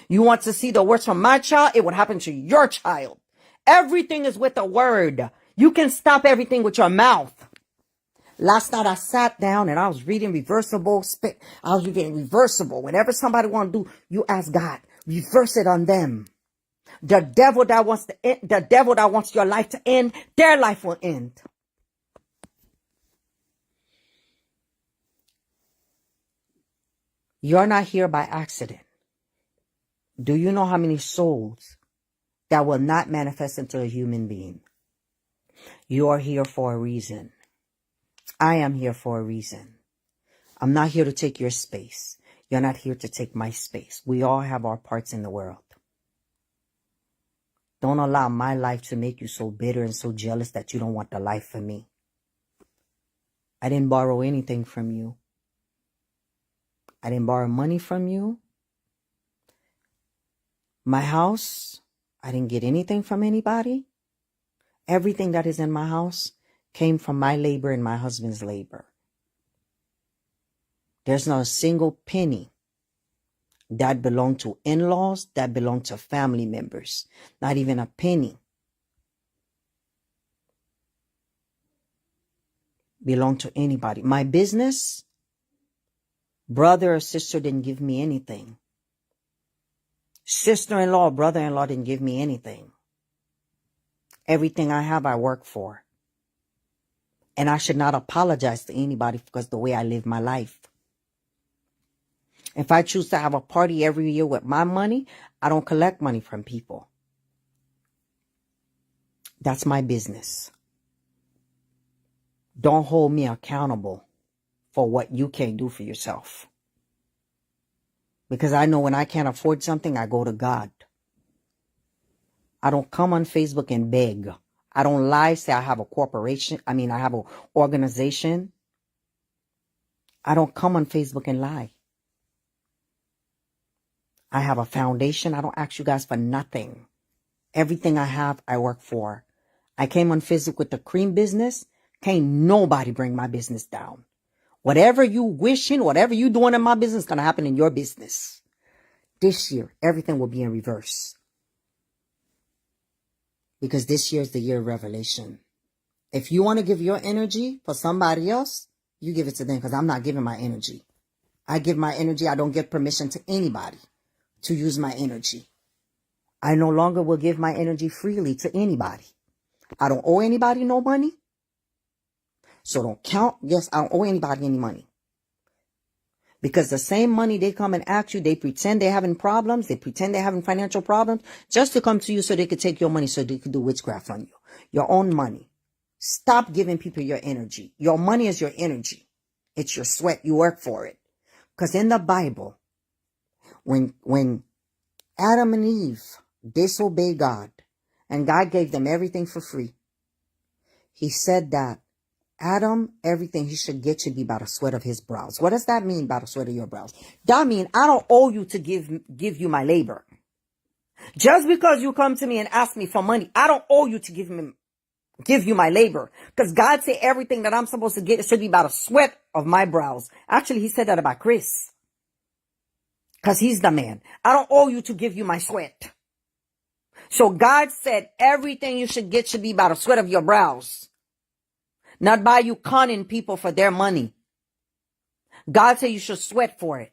You want to see the worst from my child? It would happen to your child. Everything is with a word. You can stop everything with your mouth. Last night I sat down and I was reading reversible. I was reading reversible. Whenever somebody want to do, you ask God, reverse it on them. The devil that wants your life to end, their life will end. You're not here by accident. Do you know how many souls that will not manifest into a human being? You are here for a reason. I am here for a reason. I'm not here to take your space. You're not here to take my space. We all have our parts in the world. Don't allow my life to make you so bitter and so jealous that you don't want the life for me. I didn't borrow anything from you. I didn't borrow money from you. My house, I didn't get anything from anybody. Everything that is in my house came from my labor and my husband's labor. There's not a single penny that belonged to in-laws, that belonged to family members. Not even a penny belonged to anybody. My business, Brother or sister didn't give me anything. Sister-in-law, brother-in-law didn't give me anything. Everything I have, I work for. And I should not apologize to anybody because the way I live my life. If I choose to have a party every year with my money, I don't collect money from people. That's my business. Don't hold me accountable for what you can't do for yourself. Because I know when I can't afford something, I go to God. I don't come on Facebook and beg. I don't lie, say I have a corporation. I have an organization. I don't come on Facebook and lie. I have a foundation. I don't ask you guys for nothing. Everything I have, I work for. I came on Facebook with the cream business. Can't nobody bring my business down. Whatever you wishing, whatever you doing in my business is going to happen in your business. This year, everything will be in reverse. Because this year is the year of revelation. If you want to give your energy for somebody else, you give it to them because I'm not giving my energy. I give my energy. I don't give permission to anybody to use my energy. I no longer will give my energy freely to anybody. I don't owe anybody no money. So don't count. Yes, I don't owe anybody any money. Because the same money they come and ask you, they pretend they're having problems. They pretend they're having financial problems just to come to you so they could take your money so they could do witchcraft on you. Your own money. Stop giving people your energy. Your money is your energy. It's your sweat. You work for it. Because in the Bible, when Adam and Eve disobeyed God and God gave them everything for free, he said that Adam, everything he should get should be by the sweat of his brows. What does that mean by the sweat of your brows? That means I don't owe you to give you my labor. Just because you come to me and ask me for money, I don't owe you to give you my labor. Because God said everything that I'm supposed to get should be by the sweat of my brows. Actually, he said that about Chris. Because he's the man. I don't owe you to give you my sweat. So God said everything you should get should be by the sweat of your brows. Not by you conning people for their money. God said you should sweat for it.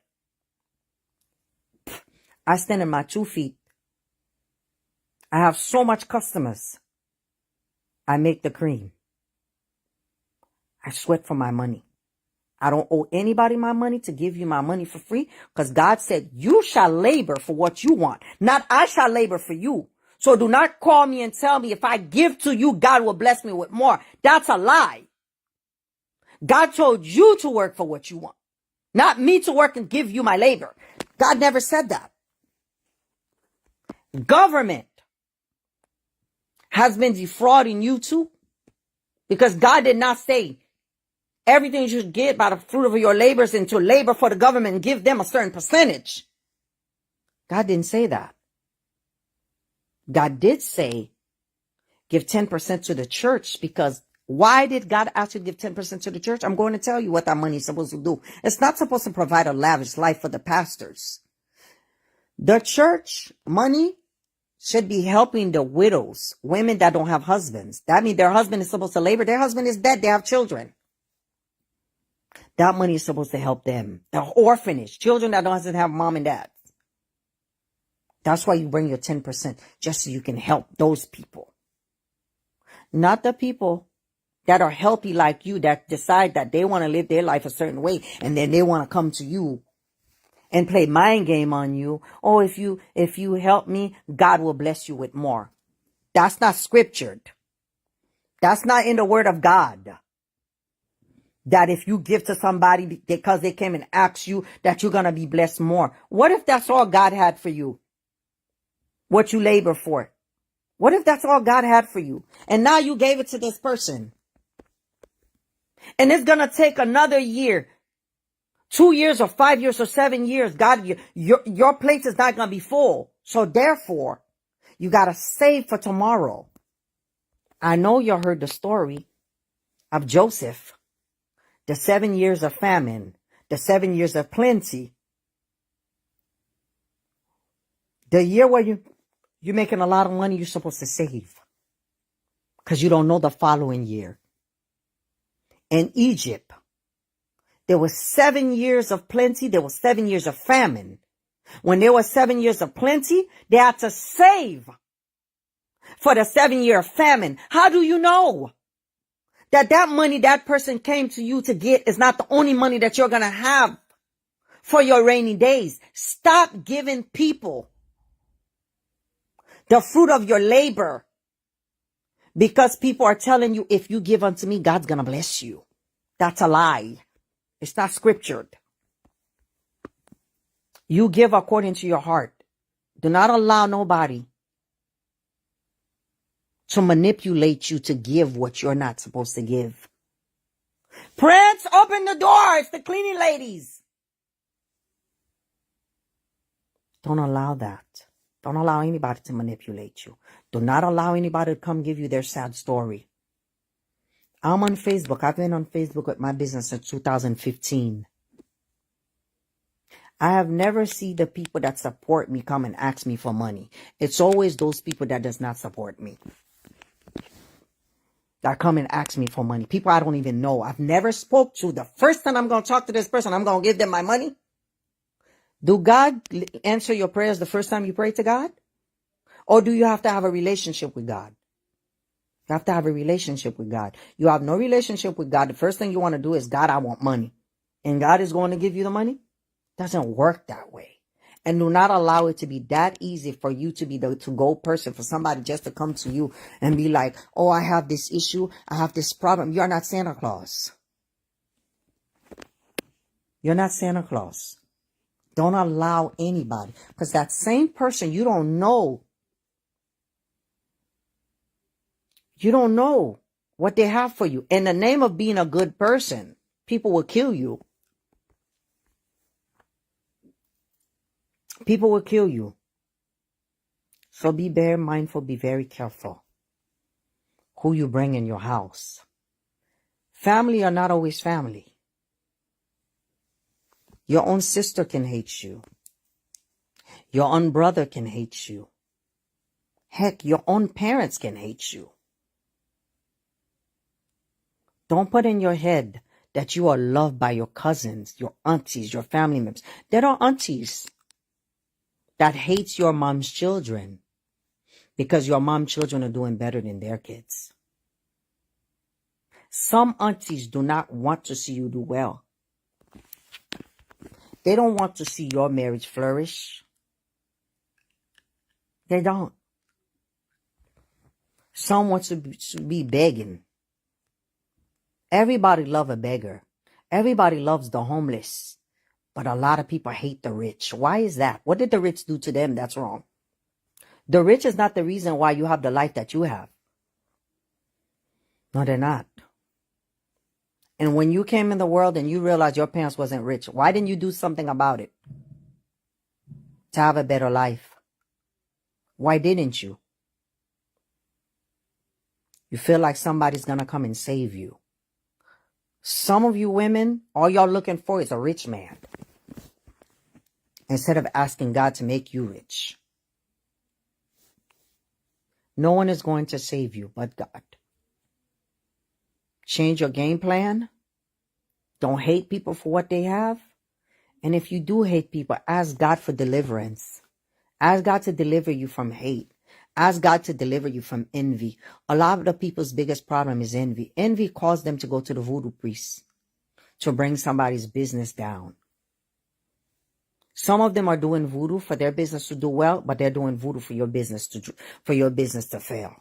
I stand on my 2 feet. I have so much customers. I make the cream. I sweat for my money. I don't owe anybody my money to give you my money for free because God said you shall labor for what you want. Not I shall labor for you. So do not call me and tell me if I give to you, God will bless me with more. That's a lie. God told you to work for what you want, not me to work and give you my labor. God never said that. Government has been defrauding you too because God did not say everything you should get by the fruit of your labors and to labor for the government and give them a certain percentage. God didn't say that. God did say give 10% to the church because why did God ask you to give 10% to the church? I'm going to tell you what that money is supposed to do. It's not supposed to provide a lavish life for the pastors. The church money should be helping the widows, women that don't have husbands. That means their husband is supposed to labor. Their husband is dead. They have children. That money is supposed to help them. The orphanage, children that doesn't have mom and dad. That's why you bring your 10%, just so you can help those people. Not the people that are healthy like you, that decide that they want to live their life a certain way, and then they want to come to you and play mind game on you. Oh, if you help me, God will bless you with more. That's not scriptured. That's not in the word of God. That if you give to somebody because they came and asked you that you're going to be blessed more. What if that's all God had for you? What you labor for? What if that's all God had for you? And now you gave it to this person. And it's going to take another year, 2 years or 5 years or 7 years. God, your plate is not going to be full. So therefore, you got to save for tomorrow. I know you heard the story of Joseph, the 7 years of famine, the 7 years of plenty. The year where you're making a lot of money, you're supposed to save. Because you don't know the following year. In Egypt, There was 7 years of plenty. There was 7 years of famine. When there was 7 years of plenty, they had to save for the 7-year famine. How do you know that money that person came to you to get is not the only money that you're going to have for your rainy days? Stop giving people the fruit of your labor because people are telling you, if you give unto me, God's going to bless you. That's a lie. It's not scriptured. You give according to your heart. Do not allow nobody to manipulate you to give what you're not supposed to give. Prince, open the door. It's the cleaning ladies. Don't allow that. Don't allow anybody to manipulate you. Do not allow anybody to come give you their sad story. I'm on Facebook. I've been on Facebook with my business since 2015. I have never seen the people that support me come and ask me for money. It's always those people that does not support me that come and ask me for money. People I don't even know. I've never spoke to. The first time I'm going to talk to this person, I'm going to give them my money. Do God answer your prayers the first time you pray to God? Or do you have to have a relationship with God? You have to have a relationship with God. You have no relationship with God. The first thing you want to do is, God, I want money. And God is going to give you the money? Doesn't work that way. And do not allow it to be that easy for you to be the to-go person, for somebody just to come to you and be like, oh, I have this issue. I have this problem. You're not Santa Claus. You're not Santa Claus. Don't allow anybody. Because that same person, you don't know. You don't know what they have for you. In the name of being a good person, people will kill you. People will kill you. So be very mindful, be very careful who you bring in your house. Family are not always family. Your own sister can hate you. Your own brother can hate you. Heck, your own parents can hate you. Don't put in your head that you are loved by your cousins, your aunties, your family members. There are aunties that hates your mom's children because your mom's children are doing better than their kids. Some aunties do not want to see you do well. They don't want to see your marriage flourish. They don't. Some want to be begging. Everybody loves a beggar. Everybody loves the homeless. But a lot of people hate the rich. Why is that? What did the rich do to them that's wrong? The rich is not the reason why you have the life that you have. No, they're not. And when you came in the world and you realized your parents wasn't rich, why didn't you do something about it to have a better life? Why didn't you? You feel like somebody's going to come and save you. Some of you women, all y'all looking for is a rich man, instead of asking God to make you rich. No one is going to save you but God. Change your game plan. Don't hate people for what they have. And if you do hate people, ask God for deliverance. Ask God to deliver you from hate. Ask God to deliver you from envy. A lot of the people's biggest problem is envy. Envy caused them to go to the voodoo priest to bring somebody's business down. Some of them are doing voodoo for their business to do well, but they're doing voodoo for your business to fail.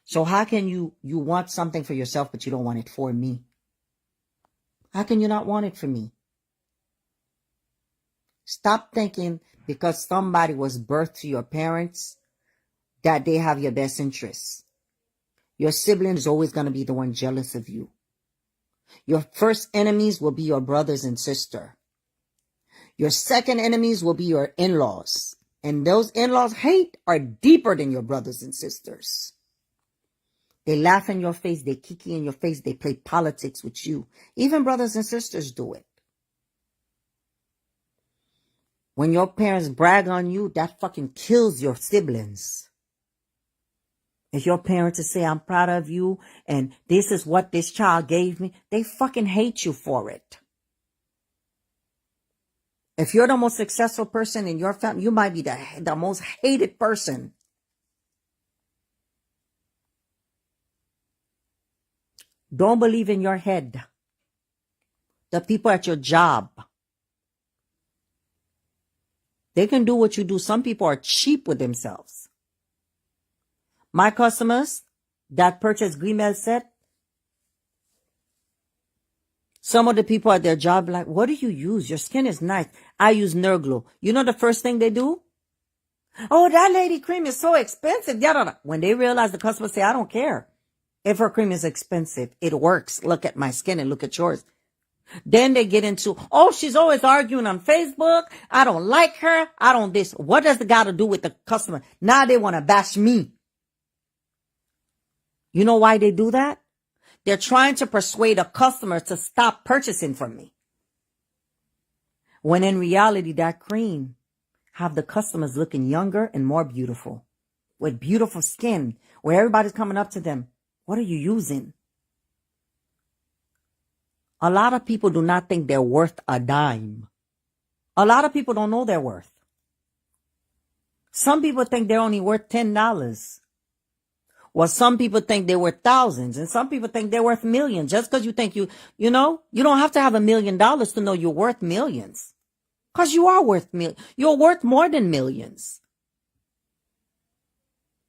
So how can you want something for yourself, but you don't want it for me? How can you not want it for me? Stop thinking because somebody was birthed to your parents that they have your best interests. Your sibling is always going to be the one jealous of you. Your first enemies will be your brothers and sister. Your second enemies will be your in-laws. And those in-laws hate are deeper than your brothers and sisters. They laugh in your face. They kiki in your face. They play politics with you. Even brothers and sisters do it. When your parents brag on you, that fucking kills your siblings. If your parents say, I'm proud of you, and this is what this child gave me, they fucking hate you for it. If you're the most successful person in your family, you might be the most hated person. Don't believe in your head. The people at your job, they can do what you do. Some people are cheap with themselves. My customers that purchase Gmail set, some of the people at their job like, what do you use? Your skin is nice. I use Nerglow. You know the first thing they do? Oh, that lady cream is so expensive. When they realize the customer say, I don't care if her cream is expensive. It works. Look at my skin and look at yours. Then they get into, oh, she's always arguing on Facebook. I don't like her. I don't this. What does the got to do with the customer? Now they want to bash me. You know why they do that? They're trying to persuade a customer to stop purchasing from me. When in reality, that cream have the customers looking younger and more beautiful with beautiful skin where everybody's coming up to them. What are you using? A lot of people do not think they're worth a dime. A lot of people don't know their worth. Some people think they're only worth $10. Well, some people think they're worth thousands, and some people think they're worth millions. Just because you think you don't have to have $1 million to know you're worth millions. Because you are worth you're worth more than millions.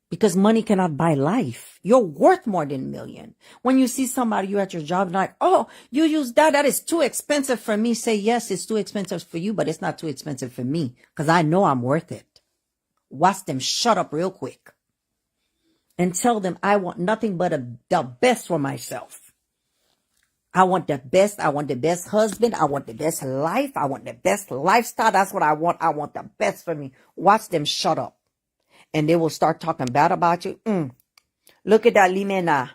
Because money cannot buy life. You're worth more than $1 million. When you see somebody, you at your job, like, oh, you use that. That is too expensive for me. Say, yes, it's too expensive for you, but it's not too expensive for me. Because I know I'm worth it. Watch them shut up real quick. And tell them I want nothing but the best for myself. I want the best. I want the best husband. I want the best life. I want the best lifestyle. That's what I want. I want the best for me. Watch them shut up. And they will start talking bad about you. Look at that limena.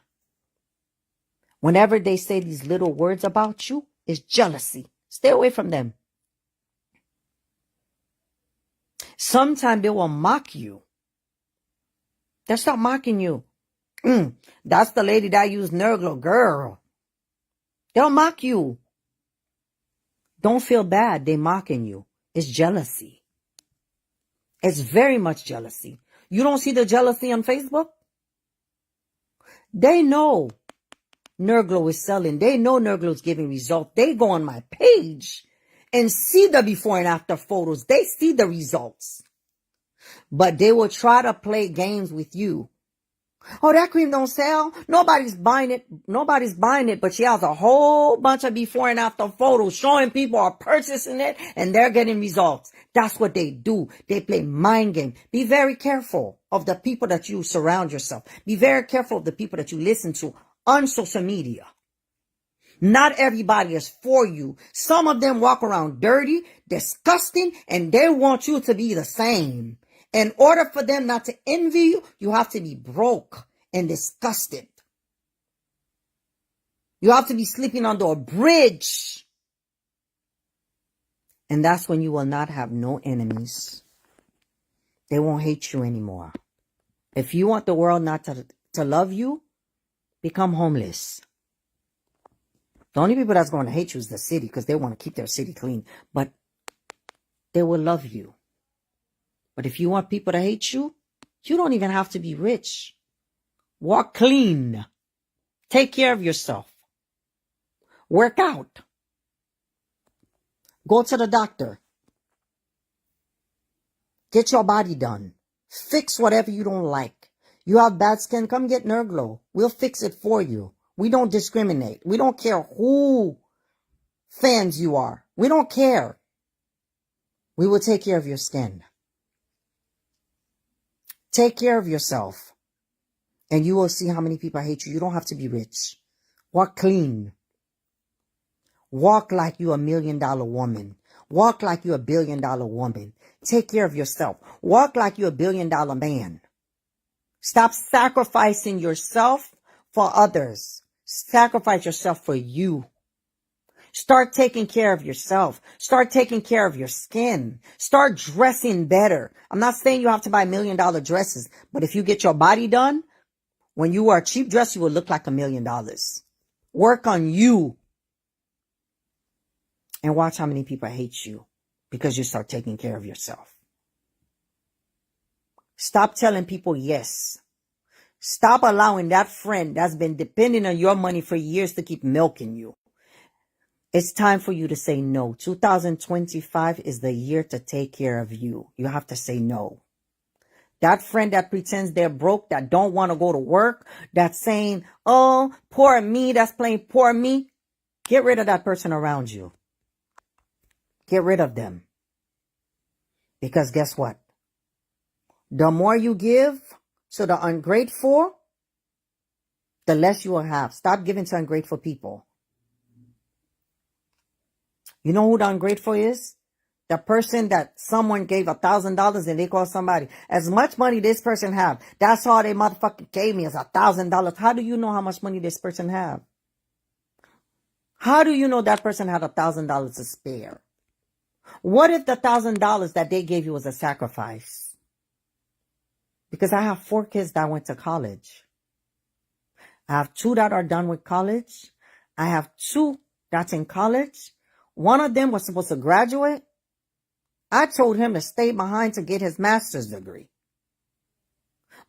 Whenever they say these little words about you, it's jealousy. Stay away from them. Sometimes they will mock you. They'll start mocking you. That's the lady that used Nerglow, girl. They'll mock you. Don't feel bad. They mocking you. It's jealousy. It's very much jealousy. You don't see the jealousy on Facebook? They know Nerglow is selling. They know Nerglow is giving results. They go on my page and see the before and after photos. They see the results. But they will try to play games with you. Oh, that cream don't sell. Nobody's buying it. Nobody's buying it. But she has a whole bunch of before and after photos showing people are purchasing it and they're getting results. That's what they do. They play mind game. Be very careful of the people that you surround yourself. Be very careful of the people that you listen to on social media. Not everybody is for you. Some of them walk around dirty, disgusting, and they want you to be the same. In order for them not to envy you, you have to be broke and disgusted. You have to be sleeping under a bridge. And that's when you will not have no enemies. They won't hate you anymore. If you want the world not to love you, become homeless. The only people that's going to hate you is the city because they want to keep their city clean. But they will love you. But if you want people to hate you, you don't even have to be rich. Walk clean. Take care of yourself. Work out. Go to the doctor. Get your body done. Fix whatever you don't like. You have bad skin, come get Nerglow. We'll fix it for you. We don't discriminate. We don't care who fans you are. We don't care. We will take care of your skin. Take care of yourself. And you will see how many people hate you. You don't have to be rich. Walk clean. Walk like you're $1 million woman. Walk like you're $1 billion woman. Take care of yourself. Walk like you're $1 billion man. Stop sacrificing yourself for others. Sacrifice yourself for you. Start taking care of yourself. Start taking care of your skin. Start dressing better. I'm not saying you have to buy $1 million dresses, but if you get your body done, when you wear a cheap dress, you will look like $1 million. Work on you. And watch how many people hate you. because you start taking care of yourself. Stop telling people yes. Stop allowing that friend that's been depending on your money for years to keep milking you. It's time for you to say no. 2025 is the year to take care of you. You have to say no. That friend that pretends they're broke, that don't want to go to work, that's saying, oh, poor me, that's playing poor me. Get rid of that person around you. Get rid of them. Because guess what? The more you give to the ungrateful, the less you will have. Stop giving to ungrateful people. You know who the ungrateful is? The person that someone gave $1,000 and they call somebody. As much money this person have, that's all they motherfucking gave me is $1,000. How do you know how much money this person have? How do you know that person had $1,000 to spare? What if the $1,000 that they gave you was a sacrifice? Because I have 4 kids that went to college. I have 2 that are done with college. I have 2 that's in college. One of them was supposed to graduate. I told him to stay behind to get his master's degree.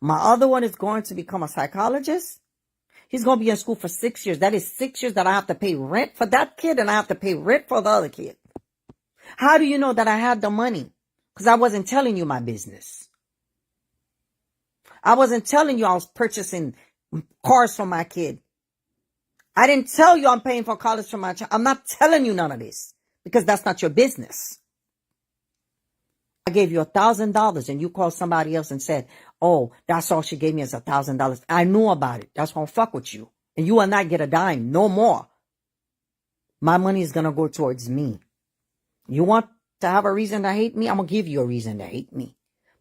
My other one is going to become a psychologist. He's going to be in school for 6 years. That is 6 years that I have to pay rent for that kid and I have to pay rent for the other kid. How do you know that I had the money? Because I wasn't telling you my business. I wasn't telling you I was purchasing cars for my kid. I didn't tell you I'm paying for college for my child. I'm not telling you none of this because that's not your business. I gave you $1,000 and you called somebody else and said, oh, that's all she gave me is $1,000. I knew about it. That's why I'll fuck with you. And you will not get a dime. No more. My money is going to go towards me. You want to have a reason to hate me? I'm going to give you a reason to hate me.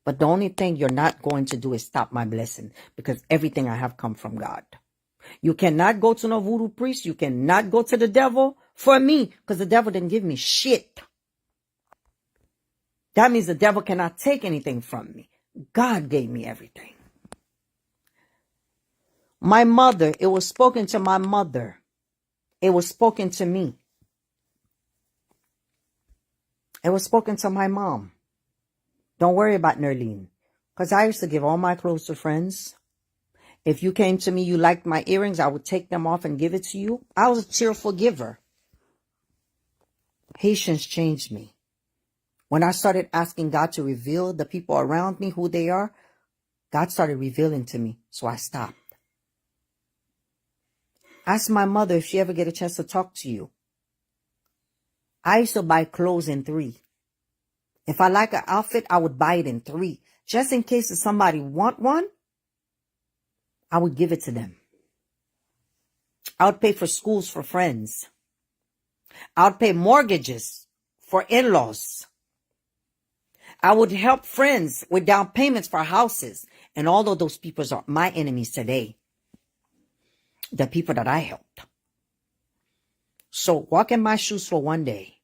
But the only thing you're not going to do is stop my blessing because everything I have come from God. You cannot go to no voodoo priest. You cannot go to the devil for me because the devil didn't give me shit. That means the devil cannot take anything from me. God gave me everything. My mother, it was spoken to my mother. It was spoken to me. It was spoken to my mom. Don't worry about Nerline. Because I used to give all my clothes to friends. If you came to me, you liked my earrings, I would take them off and give it to you. I was a cheerful giver. Haitians changed me. When I started asking God to reveal the people around me, who they are, God started revealing to me. So I stopped. Ask my mother if she ever get a chance to talk to you. I used to buy clothes in 3. If I like an outfit, I would buy it in 3. Just in case if somebody want one, I would give it to them. I would pay for schools for friends. I would pay mortgages for in-laws. I would help friends with down payments for houses. And all of those people are my enemies today. The people that I helped. So walk in my shoes for one day.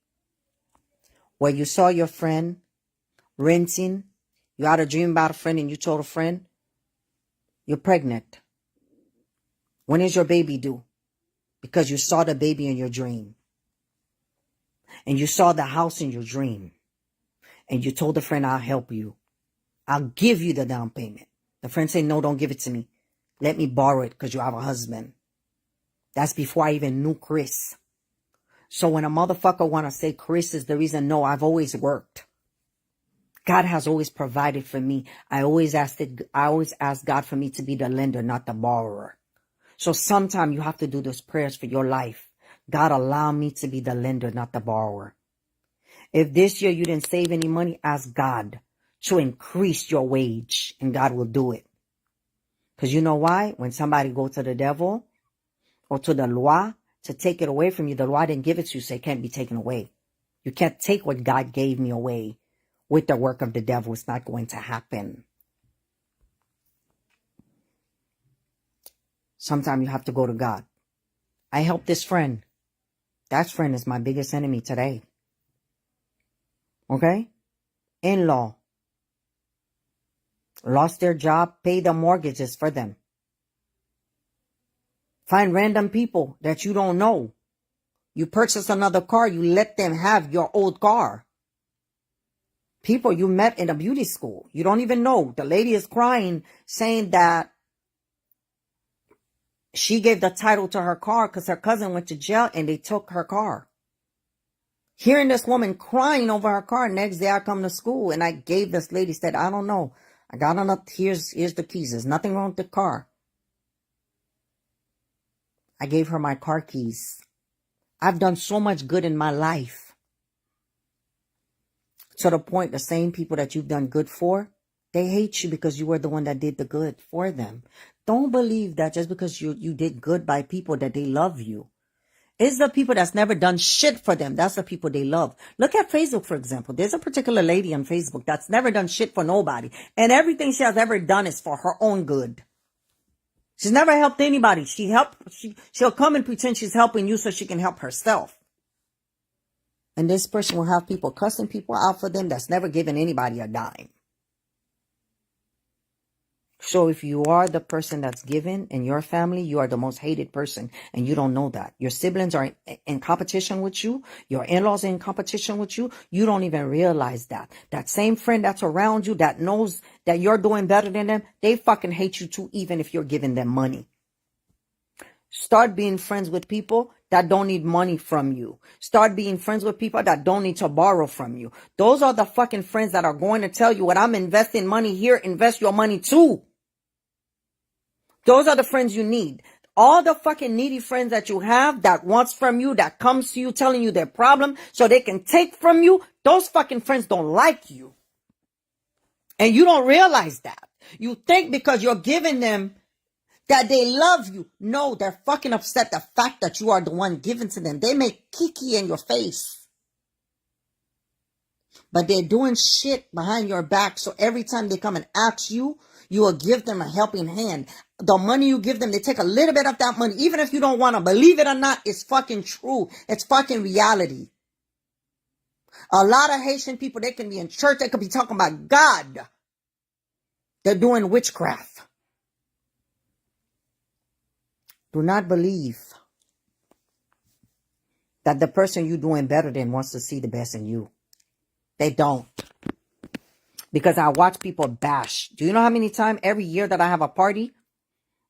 Where you saw your friend renting. You had a dream about a friend and you told a friend, you're pregnant. When is your baby due? Because you saw the baby in your dream. And you saw the house in your dream. And you told the friend, I'll help you. I'll give you the down payment. The friend said, no, don't give it to me. Let me borrow it because you have a husband. That's before I even knew Chris. So when a motherfucker want to say Chris is the reason, no, I've always worked. God has always provided for me. I always ask God for me to be the lender, not the borrower. So sometimes you have to do those prayers for your life. God, allow me to be the lender, not the borrower. If this year you didn't save any money, ask God to increase your wage and God will do it. Because you know why? When somebody go to the devil or to the law to take it away from you, the law didn't give it to you, so it can't be taken away. You can't take what God gave me away with the work of the devil. It's not going to happen. Sometimes you have to go to God. I helped this friend. That friend is my biggest enemy today. Okay? In-law. Lost their job, pay the mortgages for them. Find random people that you don't know. You purchase another car, you let them have your old car. People you met in a beauty school. You don't even know. The lady is crying, saying that she gave the title to her car because her cousin went to jail and they took her car. Hearing this woman crying over her car, next day I come to school and I gave this lady, said, I don't know. I got enough. Here's the keys. There's nothing wrong with the car. I gave her my car keys. I've done so much good in my life. To the point, the same people that you've done good for, they hate you because you were the one that did the good for them. Don't believe that just because you did good by people that they love you. It's the people that's never done shit for them. That's the people they love. Look at Facebook, for example. There's a particular lady on Facebook that's never done shit for nobody. And everything she has ever done is for her own good. She's never helped anybody. She'll come and pretend she's helping you so she can help herself. And this person will have people cussing people out for them that's never given anybody a dime. So if you are the person that's given in your family, you are the most hated person and you don't know that. Your siblings are in competition with you. Your in-laws are in competition with you. You don't even realize that. That same friend that's around you that knows that you're doing better than them, they fucking hate you too, even if you're giving them money. Start being friends with people that don't need money from you. Start being friends with people that don't need to borrow from you. Those are the fucking friends that are going to tell you, what I'm investing money here, invest your money too. Those are the friends you need. All the fucking needy friends that you have that wants from you, that comes to you telling you their problem so they can take from you, those fucking friends don't like you. And you don't realize that. You think because you're giving them that they love you. No, they're fucking upset the fact that you are the one giving to them. They make kiki in your face. But they're doing shit behind your back. So every time they come and ask you, you will give them a helping hand. The money you give them, they take a little bit of that money. Even if you don't want to believe it or not, it's fucking true. It's fucking reality. A lot of Haitian people, they can be in church. They could be talking about God. They're doing witchcraft. Do not believe that the person you're doing better than wants to see the best in you. They don't. Because I watch people bash. Do you know how many times every year that I have a party?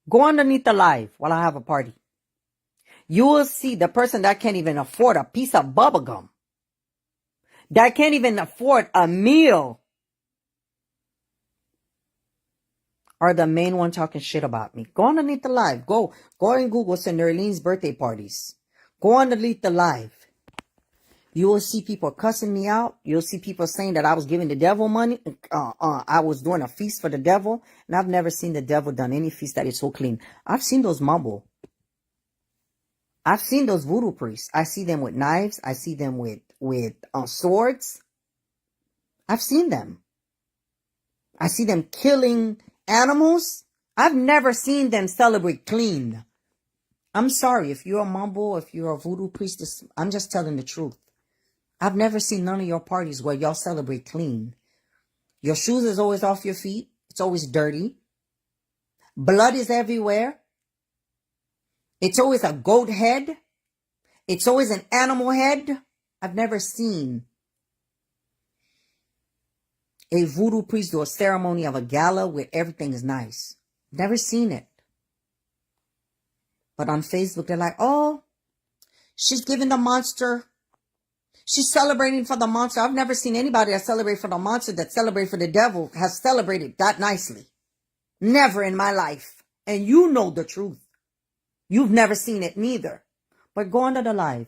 Go underneath the live while I have a party. You will see the person that can't even afford a piece of bubble gum, that can't even afford a meal, are the main one talking shit about me. Go underneath the live. Go and Google some Nerline's birthday parties. Go underneath the live. You will see people cussing me out. You'll see people saying that I was giving the devil money. I was doing a feast for the devil. And I've never seen the devil done any feast that is so clean. I've seen those mumble. I've seen those voodoo priests. I see them with knives. I see them with swords. I've seen them. I see them killing animals. I've never seen them celebrate clean. I'm sorry if you're a mumble, if you're a voodoo priest. I'm just telling the truth. I've never seen none of your parties where y'all celebrate clean. Your shoes is always off your feet. It's always dirty. Blood is everywhere. It's always a goat head. It's always an animal head. I've never seen a voodoo priest do a ceremony of a gala where everything is nice. Never seen it. But on Facebook, they're like, oh, she's giving the monster. She's celebrating for the monster. I've never seen anybody that celebrate for the monster, that celebrate for the devil, has celebrated that nicely. Never in my life. And you know the truth. You've never seen it neither. But go under the live.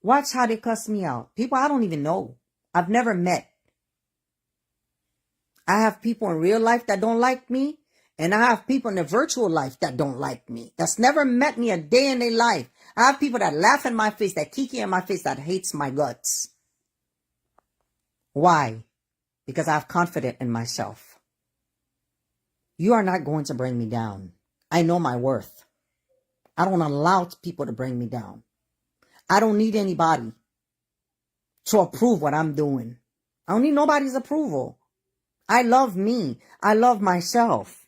Watch how they cuss me out. People I don't even know. I've never met. I have people in real life that don't like me. And I have people in the virtual life that don't like me. That's never met me a day in their life. I have people that laugh in my face, that kiki in my face, that hates my guts. Why? Because I have confidence in myself. You are not going to bring me down. I know my worth. I don't allow people to bring me down. I don't need anybody to approve what I'm doing. I don't need nobody's approval. I love me. I love myself.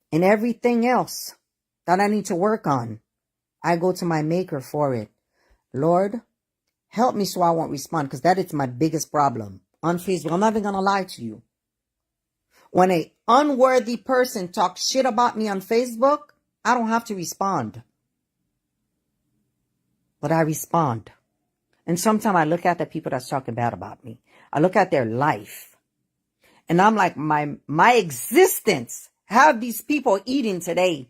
And everything else that I need to work on, I go to my maker for it. Lord, Help me so I won't respond, because that is my biggest problem. On Facebook, I'm not even going to lie to you. When an unworthy person talks shit about me on Facebook, I don't have to respond. But I respond. And sometimes I look at the people that's talking bad about me. I look at their life. And I'm like, my existence, have these people eating today.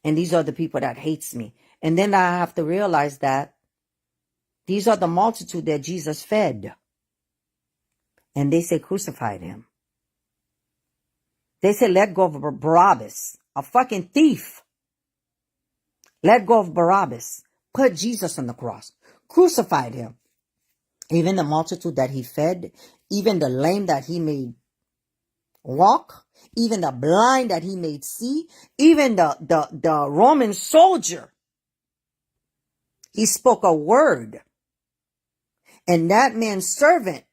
And these are the people that hates me. And then I have to realize that these are the multitude that Jesus fed. And they say crucified him. They say let go of Barabbas, a fucking thief. Let go of Barabbas. Put Jesus on the cross. Crucified him. Even the multitude that he fed, even the lame that he made walk, even the blind that he made see, even the Roman soldier. He spoke a word. And that man's servant,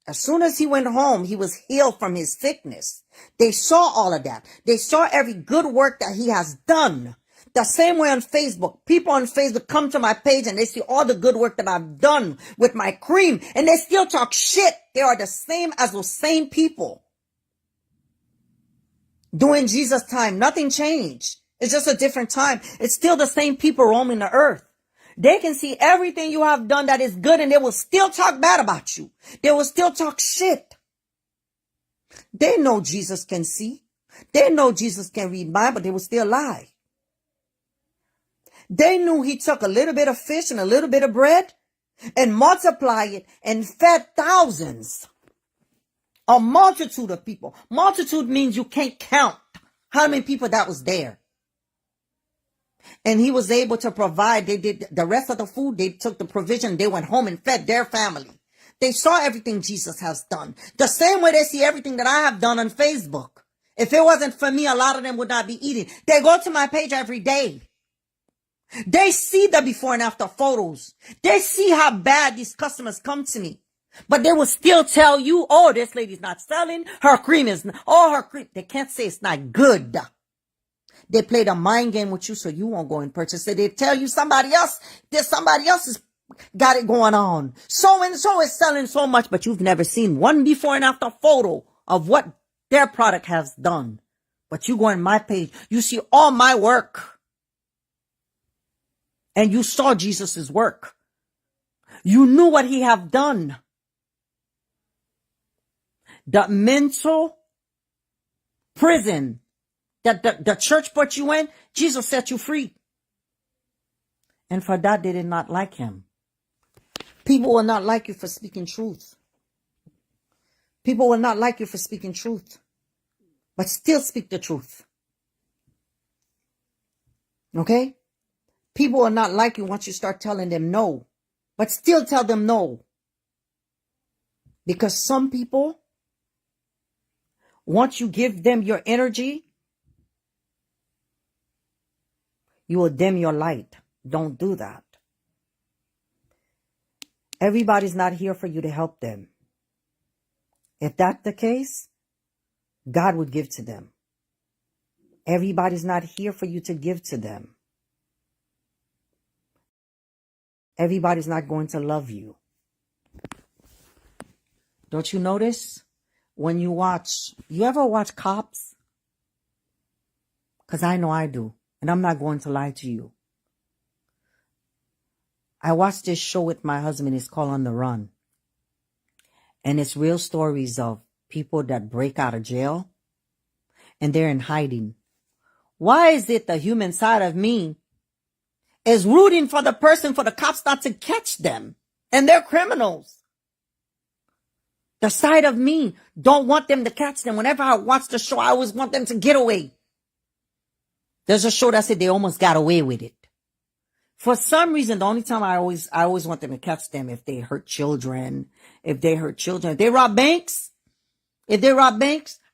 as soon as he went home, he was healed from his sickness. They saw all of that. They saw every good work that he has done. The same way on Facebook. People on Facebook come to my page and they see all the good work that I've done with my cream. And they still talk shit. They are the same as those same people. During Jesus' time, nothing changed. It's just a different time. It's still the same people roaming the earth. They can see everything you have done that is good and they will still talk bad about you. They will still talk shit. They know Jesus can see. They know Jesus can read mind, but they will still lie. They knew he took a little bit of fish and a little bit of bread and multiplied it and fed thousands. A multitude of people. Multitude means you can't count how many people that was there. And he was able to provide. They did the rest of the food. They took the provision. They went home and fed their family. They saw everything Jesus has done. The same way they see everything that I have done on Facebook. If it wasn't for me, a lot of them would not be eating. They go to my page every day. They see the before and after photos. They see how bad these customers come to me. But they will still tell you, oh, this lady's not selling. Her cream is, her cream. They can't say it's not good. They play the mind game with you so you won't go and purchase it. They tell you somebody else has got it going on. So and so is selling so much, but you've never seen one before and after photo of what their product has done. But you go on my page, you see all my work. And you saw Jesus's work. You knew what he have done. The mental prison that the church put you in, Jesus set you free. And for that, they did not like him. People will not like you for speaking truth. People will not like you for speaking truth. But still speak the truth. Okay? People will not like you once you start telling them no. But still tell them no. Because some people, once you give them your energy, you will dim your light. Don't do that. Everybody's not here for you to help them. If that's the case, God would give to them. Everybody's not here for you to give to them. Everybody's not going to love you. Don't you notice when you ever watch Cops? Because I know I do. And I'm not going to lie to you. I watched this show with my husband. It's called On the Run. And it's real stories of people that break out of jail. And they're in hiding. Why is it the human side of me is rooting for the cops not to catch them? And they're criminals. The side of me don't want them to catch them. Whenever I watch the show, I always want them to get away. There's a show that said they almost got away with it. For some reason, the only time I always want them to catch them if they hurt children. If they rob banks.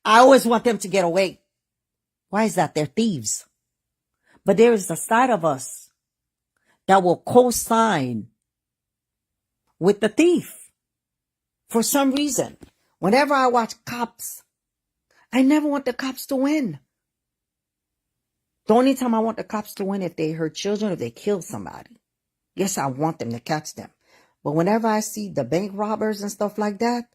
I always want them to get away. Why is that? They're thieves. But there is a side of us that will co-sign with the thief. For some reason, whenever I watch Cops, I never want the cops to win. The only time I want the cops to win if they hurt children, if they kill somebody. Yes, I want them to catch them. But whenever I see the bank robbers and stuff like that,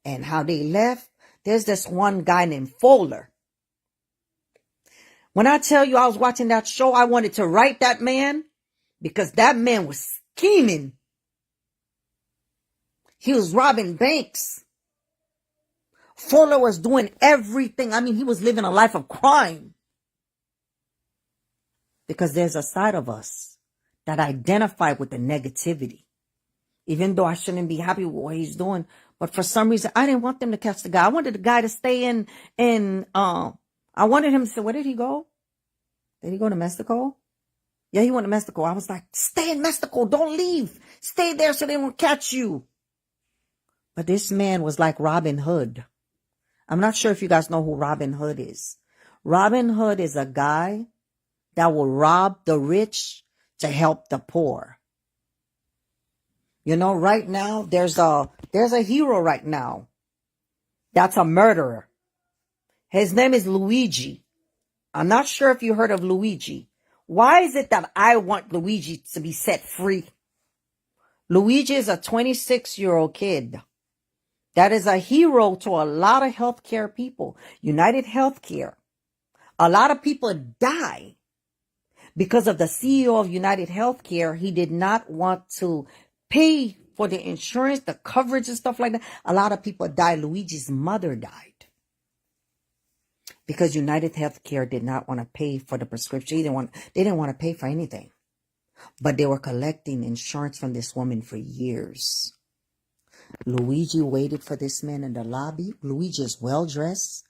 and how they left, there's this one guy named Fowler. When I tell you I was watching that show, I wanted to write that man because that man was scheming. He was robbing banks. Fowler was doing everything. I mean, he was living a life of crime. Because there's a side of us that identify with the negativity. Even though I shouldn't be happy with what he's doing. But for some reason, I didn't want them to catch the guy. I wanted the guy to stay I wanted him to say, where did he go? Did he go to Mexico? Yeah, he went to Mexico. I was like, stay in Mexico. Don't leave. Stay there so they won't catch you. But this man was like Robin Hood. I'm not sure if you guys know who Robin Hood is. Robin Hood is a guy that will rob the rich to help the poor. You know, right now, there's a hero right now that's a murderer. His name is Luigi. I'm not sure if you heard of Luigi. Why is it that I want Luigi to be set free? Luigi is a 26-year-old kid that is a hero to a lot of healthcare people. United Healthcare. A lot of people die because of the CEO of United Healthcare. He did not want to pay for the insurance, the coverage and stuff like that. A lot of people died. Luigi's mother died because United Healthcare did not want to pay for the prescription. They didn't want to pay for anything. But they were collecting insurance from this woman for years. Luigi waited for this man in the lobby. Luigi is well dressed.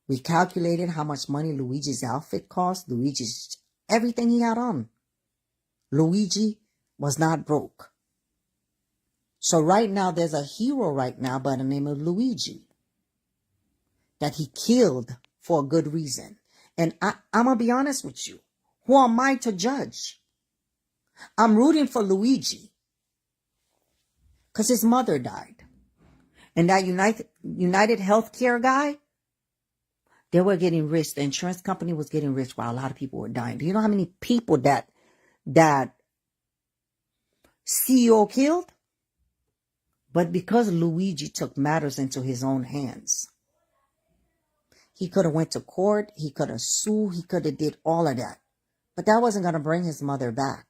We calculated how much money Luigi's outfit cost. Luigi's everything he had on. Luigi was not broke. So right now, there's a hero right now by the name of Luigi that he killed for a good reason. And I'm going to be honest with you. Who am I to judge? I'm rooting for Luigi because his mother died. And that United Healthcare guy, they were getting rich. The insurance company was getting rich while a lot of people were dying. Do you know how many people that CEO killed? But because Luigi took matters into his own hands, he could have went to court. He could have sued. He could have did all of that. But that wasn't going to bring his mother back.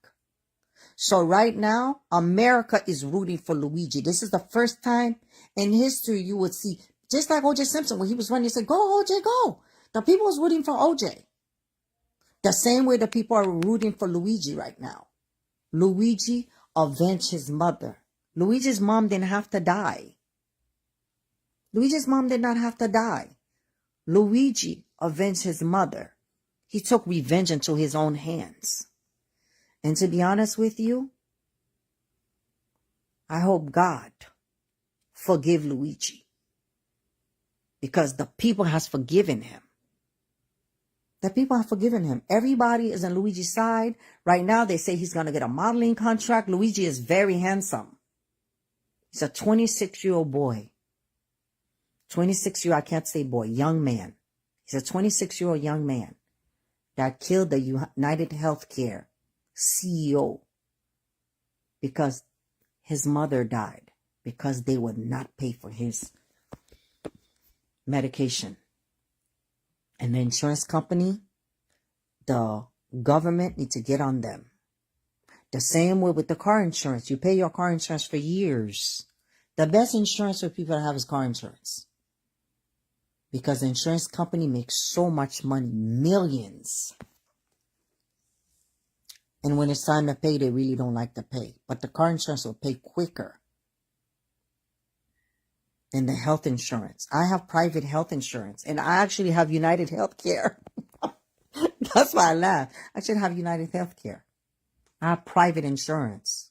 So right now, America is rooting for Luigi. This is the first time in history you would see, just like O.J. Simpson, when he was running, he said, go, O.J., go. The people was rooting for O.J. The same way the people are rooting for Luigi right now. Luigi avenged his mother. Luigi's mom didn't have to die. Luigi's mom did not have to die. Luigi avenged his mother. He took revenge into his own hands. And to be honest with you, I hope God forgive Luigi. Because the people has forgiven him. The people have forgiven him. Everybody is on Luigi's side. Right now, they say he's going to get a modeling contract. Luigi is very handsome. He's a 26-year-old boy. 26-year-old, I can't say boy, young man. He's a 26-year-old young man that killed the United Healthcare CEO because his mother died, because they would not pay for his medication. And the insurance company, the government need to get on them. The same way with the car insurance. You pay your car insurance for years. The best insurance for people to have is car insurance. Because the insurance company makes so much money, millions. And when it's time to pay, they really don't like to pay. But the car insurance will pay quicker than the health insurance. I have private health insurance, and I actually have United Healthcare. That's why I laugh. I should have United Healthcare. I have private insurance.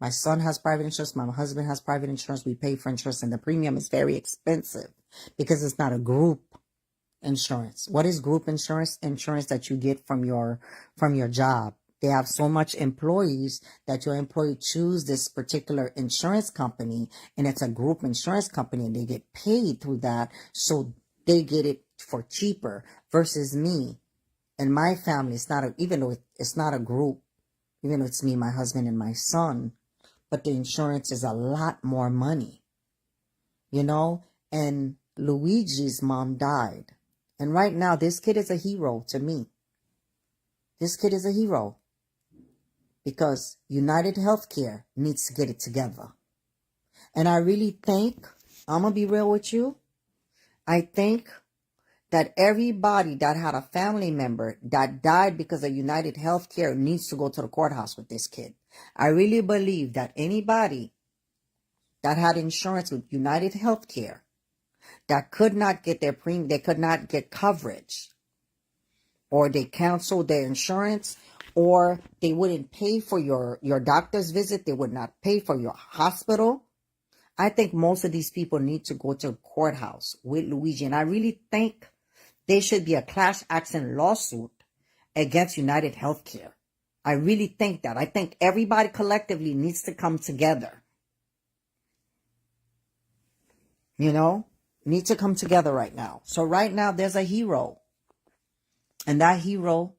My son has private insurance. My husband has private insurance. We pay for insurance, and the premium is very expensive because it's not a group insurance. What is group insurance? Insurance that you get from your job. They have so much employees that your employee choose this particular insurance company, and it's a group insurance company, and they get paid through that, so they get it for cheaper. Versus me and my family, it's not even though it's not a group even though it's me, my husband, and my son. But the insurance is a lot more money, you know? And Luigi's mom died. And right now, this kid is a hero to me. This kid is a hero. Because United Healthcare needs to get it together. And I really think, I'm going to be real with you, I think that everybody that had a family member that died because of United Healthcare needs to go to the courthouse with this kid. I really believe that anybody that had insurance with United Healthcare that could not get their premium, they could not get coverage, or they canceled their insurance, or they wouldn't pay for your doctor's visit, they would not pay for your hospital. I think most of these people need to go to the courthouse with Luigi. And I really think there should be a class action lawsuit against United Healthcare. I really think that. I think everybody collectively needs to come together. You know, need to come together right now. So right now there's a hero. And that hero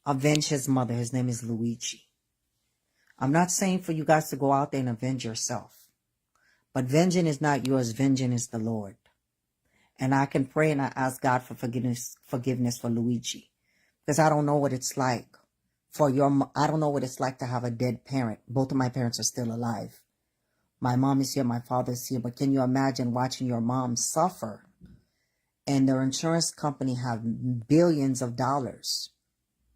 avenged his mother. His name is Luigi. I'm not saying for you guys to go out there and avenge yourself. But vengeance is not yours. Vengeance is the Lord. And I can pray and I ask God for forgiveness for Luigi. Because I don't know what it's like I don't know what it's like to have a dead parent. Both of my parents are still alive. My mom is here, my father is here. But can you imagine watching your mom suffer? And their insurance company have billions of dollars.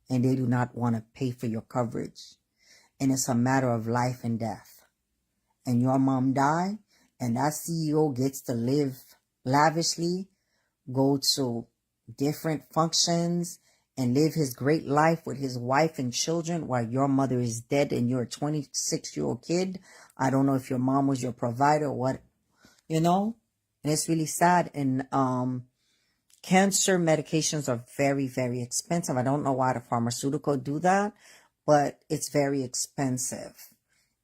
And they do not want to pay for your coverage. And it's a matter of life and death. And your mom died. And that CEO gets to live lavishly, go to different functions, and live his great life with his wife and children while your mother is dead and you're a 26-year-old kid. I don't know if your mom was your provider or what, you know. And it's really sad. And cancer medications are very, very expensive. I don't know why the pharmaceutical do that, but it's very expensive.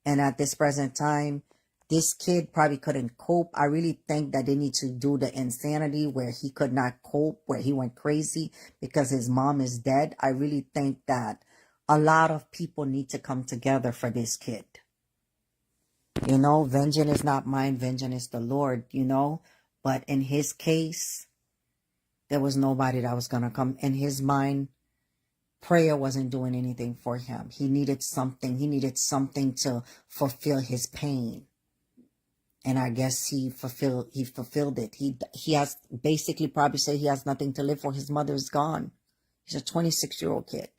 And at this present time, this kid probably couldn't cope. I really think that they need to do the insanity where he could not cope, where he went crazy because his mom is dead. I really think that a lot of people need to come together for this kid. You know, vengeance is not mine, vengeance is the Lord, you know. But in his case, there was nobody that was going to come. In his mind, prayer wasn't doing anything for him. He needed something. He needed something to fulfill his pain. And I guess he fulfilled it. He has basically probably said he has nothing to live for. His mother is gone. He's a 26-year-old kid.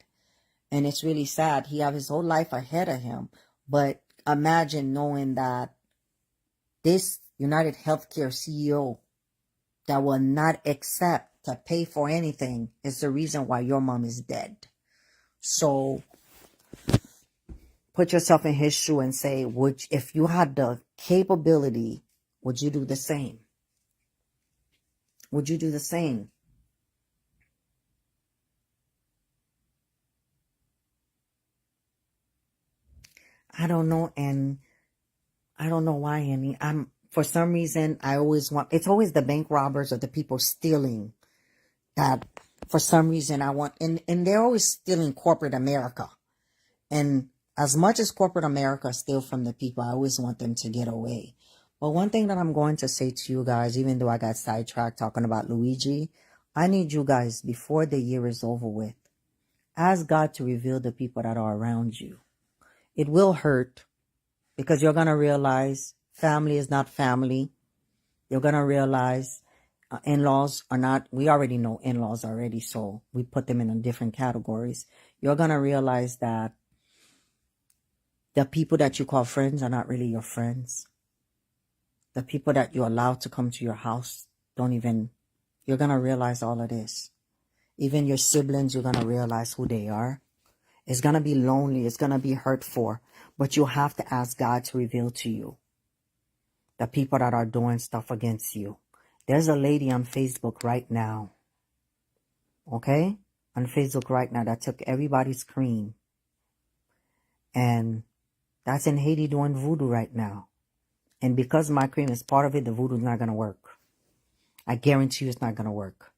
And it's really sad. He has his whole life ahead of him. But imagine knowing that this United Healthcare CEO that will not accept to pay for anything is the reason why your mom is dead. So put yourself in his shoe and say, if you had the capability, would you do the same? Would you do the same? I don't know, and I don't know why, Annie. For some reason, it's always the bank robbers or the people stealing that for some reason I want, and they're always stealing corporate America. And as much as corporate America steal from the people, I always want them to get away. But one thing that I'm going to say to you guys, even though I got sidetracked talking about Luigi, I need you guys, before the year is over with, ask God to reveal the people that are around you. It will hurt because you're going to realize family is not family. You're going to realize in-laws are not, we already know in-laws already, so we put them in different categories. You're going to realize that the people that you call friends are not really your friends. The people that you allow to come to your house you're going to realize all of this. Even your siblings, you're going to realize who they are. It's going to be lonely. It's going to be hurtful. But you have to ask God to reveal to you the people that are doing stuff against you. There's a lady on Facebook right now. Okay? On Facebook right now that took everybody's cream. And that's in Haiti doing voodoo right now. And because my cream is part of it, the voodoo is not going to work. I guarantee you it's not going to work.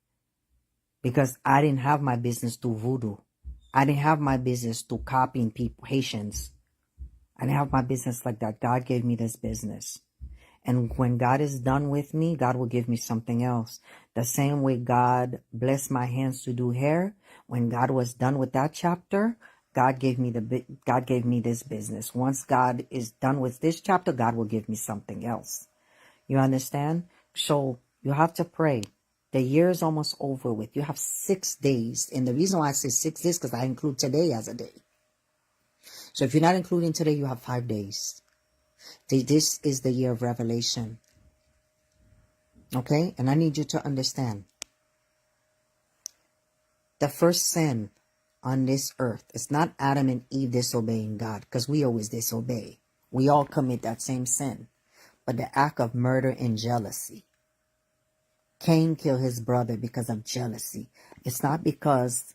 Because I didn't have my business do voodoo. I didn't have my business through copying people, Haitians. I didn't have my business like that. God gave me this business. And when God is done with me, God will give me something else. The same way God blessed my hands to do hair. When God was done with that chapter, God gave me this business. Once God is done with this chapter, God will give me something else. You understand? So you have to pray. The year is almost over with. You have 6 days. And the reason why I say 6 days, because I include today as a day. So if you're not including today, you have 5 days. This is the year of revelation. Okay? And I need you to understand. The first sin on this earth, it's not Adam and Eve disobeying God, because we always disobey. We all commit that same sin. But the act of murder and jealousy. Cain killed his brother because of jealousy. It's not because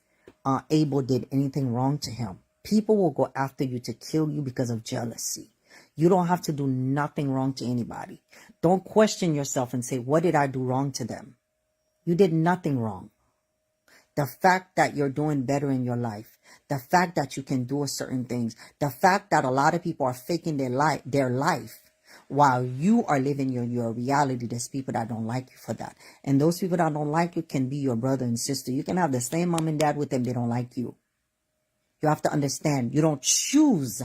Abel did anything wrong to him. People will go after you to kill you because of jealousy. You don't have to do nothing wrong to anybody. Don't question yourself and say, what did I do wrong to them? You did nothing wrong. The fact that you're doing better in your life, the fact that you can do certain things, the fact that a lot of people are faking their life while you are living your reality, there's people that don't like you for that. And those people that don't like you can be your brother and sister. You can have the same mom and dad with them, they don't like you. You have to understand, you don't choose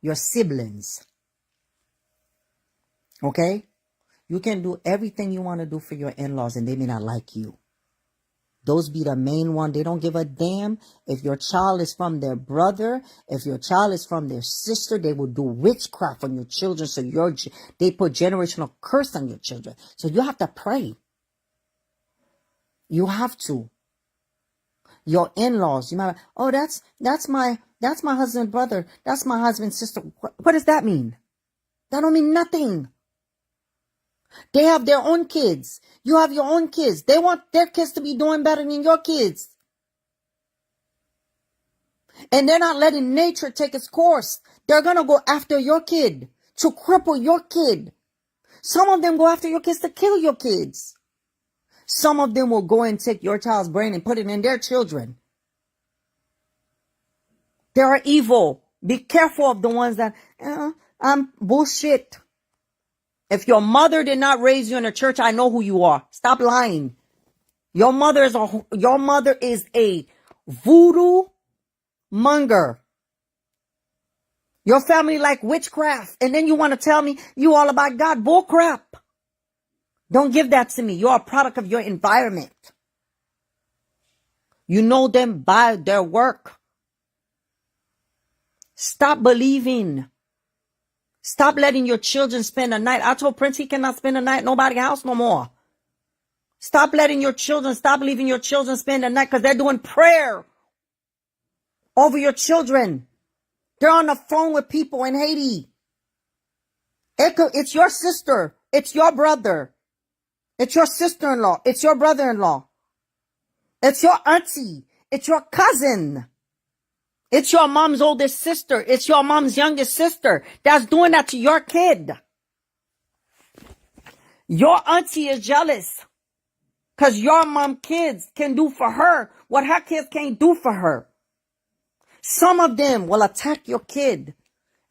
your siblings. Okay? You can do everything you want to do for your in-laws and they may not like you. Those be the main one. They don't give a damn if your child is from their brother, if your child is from their sister. They will do witchcraft on your children. So they put generational curse on your children. So you have to pray. You have to. Your in-laws, you might, oh, that's my husband's brother. That's my husband's sister. What does that mean? That don't mean nothing. They have their own kids. You have your own kids. They want their kids to be doing better than your kids. And they're not letting nature take its course. They're going to go after your kid to cripple your kid. Some of them go after your kids to kill your kids. Some of them will go and take your child's brain and put it in their children. They are evil. Be careful of the ones that, I'm bullshit. If your mother did not raise you in a church, I know who you are. Stop lying. Your mother is a voodoo monger. Your family like witchcraft. And then you want to tell me you all about God. Bull crap. Don't give that to me. You're a product of your environment. You know them by their work. Stop believing. Stop letting your children spend a night. I told Prince he cannot spend a night at nobody's house no more. Stop leaving your children spend the night because they're doing prayer over your children. They're on the phone with people in Haiti. It's your sister. It's your brother. It's your sister-in-law. It's your brother-in-law. It's your auntie. It's your cousin. It's your mom's oldest sister. It's your mom's youngest sister that's doing that to your kid. Your auntie is jealous because your mom kids can do for her what her kids can't do for her. Some of them will attack your kid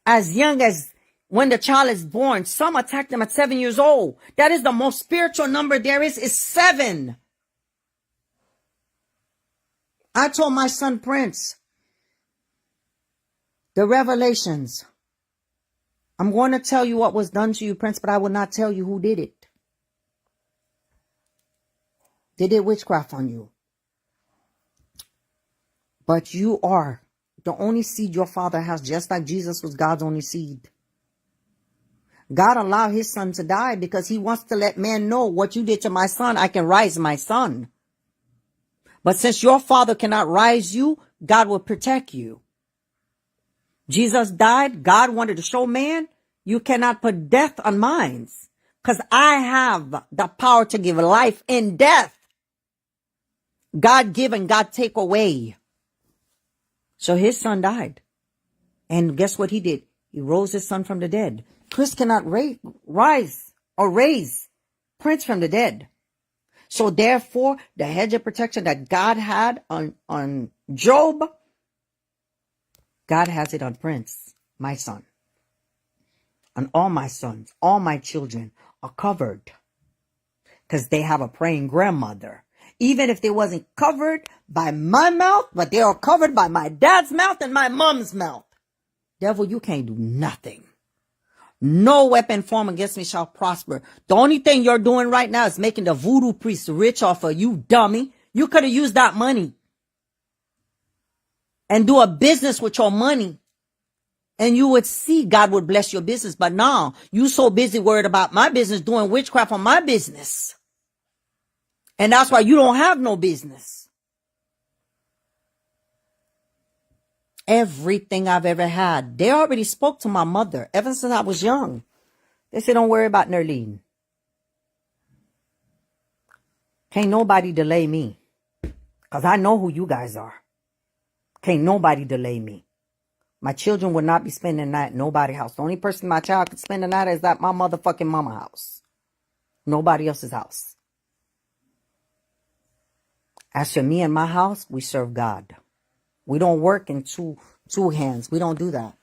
as young as when the child is born. Some attack them at 7 years old. That is the most spiritual number there is 7. I told my son Prince, the revelations. I'm going to tell you what was done to you, Prince, but I will not tell you who did it. They did witchcraft on you. But you are the only seed your father has, just like Jesus was God's only seed. God allowed his son to die because he wants to let man know what you did to my son. I can rise my son. But since your father cannot rise you, God will protect you. Jesus died. God wanted to show man, you cannot put death on mine because I have the power to give life and death. God give and God take away. So his son died. And guess what he did? He rose his son from the dead. Chris cannot raise Prince from the dead. So therefore, the hedge of protection that God had on Job, God has it on Prince, my son. And all my sons, all my children are covered. Because they have a praying grandmother. Even if they wasn't covered by my mouth, but they are covered by my dad's mouth and my mom's mouth. Devil, you can't do nothing. No weapon formed against me shall prosper. The only thing you're doing right now is making the voodoo priest rich off of you, dummy. You could have used that money and do a business with your money. And you would see God would bless your business. But now you so busy worried about my business, doing witchcraft on my business. And that's why you don't have no business. Everything I've ever had, they already spoke to my mother ever since I was young. They said, don't worry about Nerline. Can't nobody delay me. Because I know who you guys are. Can't nobody delay me. My children would not be spending the night at nobody's house. The only person my child could spend the night is at my motherfucking mama house. Nobody else's house. As for me and my house, we serve God. We don't work in two hands. We don't do that.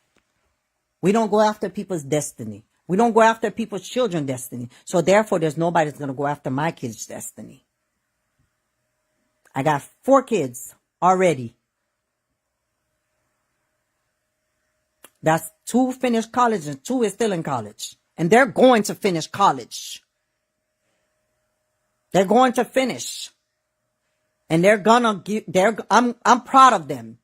We don't go after people's destiny. We don't go after people's children's destiny. So therefore, there's nobody that's going to go after my kids' destiny. I got 4 kids already. That's 2 finished college and 2 is still in college. And they're going to finish college. They're going to finish. And they're gonna give, I'm proud of them.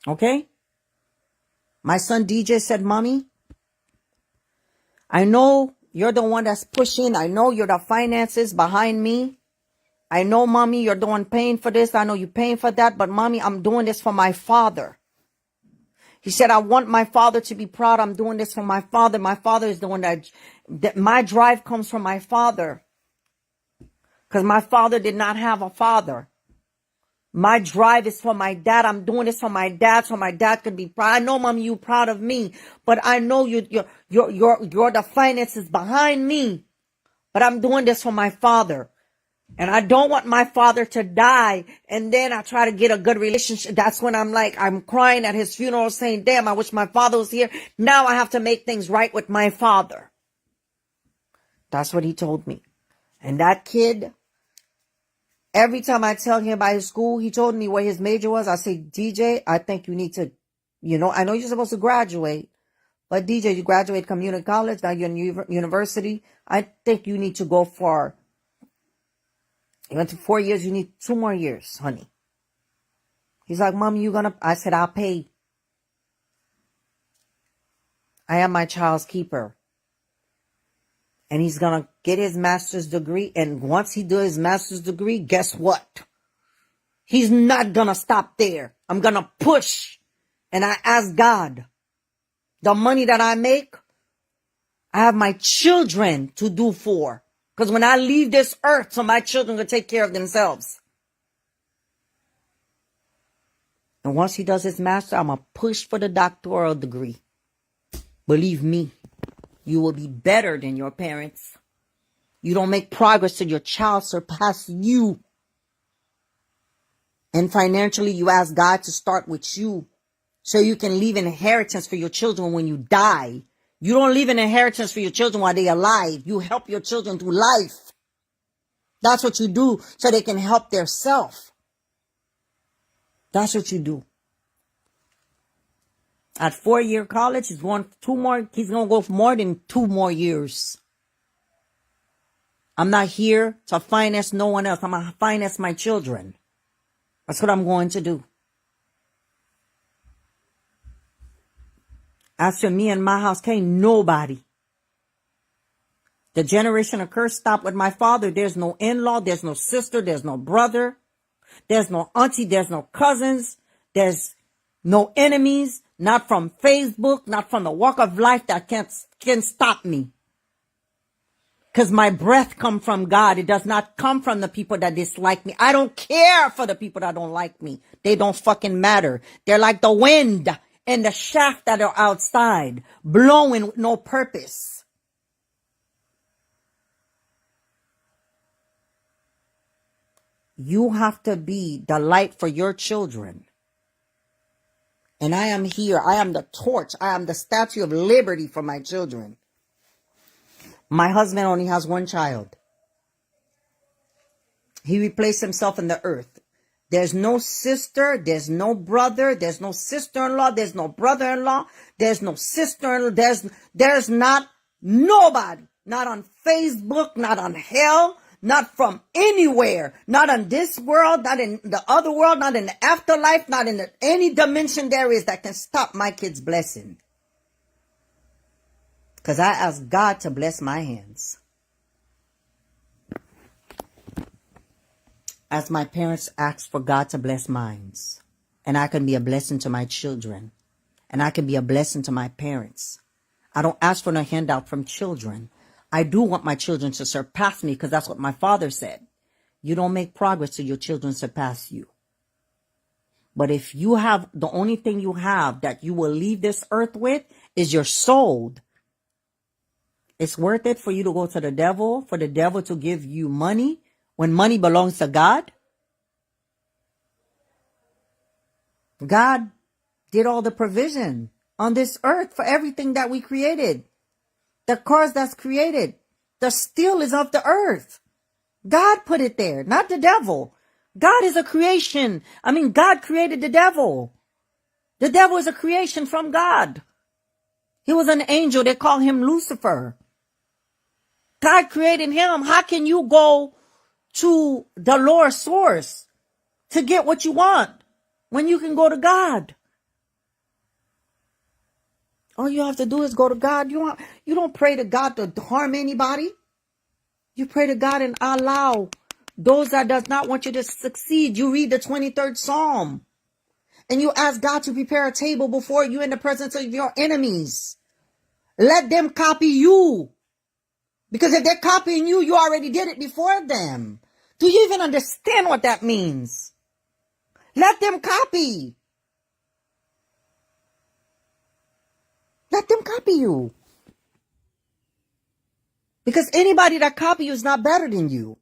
Okay? My son DJ said, Mommy, I know you're the one that's pushing. I know you're the finances behind me. I know, Mommy, you're the one paying for this. I know you're paying for that. But, Mommy, I'm doing this for my father. He said, I want my father to be proud. I'm doing this for my father. My father is the one that my drive comes from my father. Because my father did not have a father. My drive is for my dad. I'm doing this for my dad, so my dad can be proud. I know, Mommy, you're proud of me. But I know you're the finances behind me. But I'm doing this for my father. And I don't want my father to die. And then I try to get a good relationship. That's when I'm crying at his funeral saying, damn, I wish my father was here. Now I have to make things right with my father. That's what he told me. And that kid, every time I tell him about his school, he told me what his major was. I say, DJ, I think you need to, I know you're supposed to graduate. But DJ, you graduate community college. Now you're in university. I think you need to go for... You went to 4 years, you need 2 more years, honey. He's like, Mom, I said, I'll pay. I am my child's keeper. And he's going to get his master's degree. And once he does his master's degree, guess what? He's not going to stop there. I'm going to push. And I ask God, the money that I make, I have my children to do for. Because when I leave this earth, so my children can take care of themselves. And once he does his master, I'm going to push for the doctoral degree. Believe me, you will be better than your parents. You don't make progress till your child surpass you. And financially, you ask God to start with you. So you can leave an inheritance for your children when you die. You don't leave an inheritance for your children while they're alive. You help your children through life. That's what you do so they can help themselves. That's what you do. At 4-year college, he's going to go for more than 2 more years. I'm not here to finance no one else. I'm going to finance my children. That's what I'm going to do. As for me and my house, can't nobody. The generation of curse stopped with my father. There's no in-law. There's no sister. There's no brother. There's no auntie. There's no cousins. There's no enemies. Not from Facebook. Not from the walk of life that can stop me. Because my breath comes from God. It does not come from the people that dislike me. I don't care for the people that don't like me. They don't fucking matter. They're like the wind and the shaft that are outside, blowing with no purpose. You have to be the light for your children. And I am here. I am the torch. I am the Statue of Liberty for my children. My husband only has one child. He replaced himself in the earth. There's no sister. There's no brother. There's no sister-in-law. There's no brother-in-law. There's no sister-in-law. There's not nobody. Not on Facebook. Not on hell. Not from anywhere. Not on this world. Not in the other world. Not in the afterlife. Not in any dimension there is that can stop my kids' blessing. Because I asked God to bless my hands. As my parents asked for God to bless mine. And I can be a blessing to my children. And I can be a blessing to my parents. I don't ask for no handout from children. I do want my children to surpass me because that's what my father said. You don't make progress till your children surpass you. But if you have, the only thing you have that you will leave this earth with is your soul. It's worth it for you to go to the devil, for the devil to give you money when money belongs to God. God did all the provision on this earth for everything that we created. The cars that's created, the steel is of the earth. God put it there, not the devil. God is a creation. God created the devil. The devil is a creation from God. He was an angel. They call him Lucifer. God created him. How can you go to the lower source to get what you want when you can go to God? All you have to do is go to God. You don't pray to God to harm anybody. You pray to God and allow those that does not want you to succeed. You read the 23rd Psalm. And you ask God to prepare a table before you in the presence of your enemies. Let them copy you. Because if they're copying you, you already did it before them. Do you even understand what that means? Let them copy. Let them copy you. Because anybody that copy you is not better than you.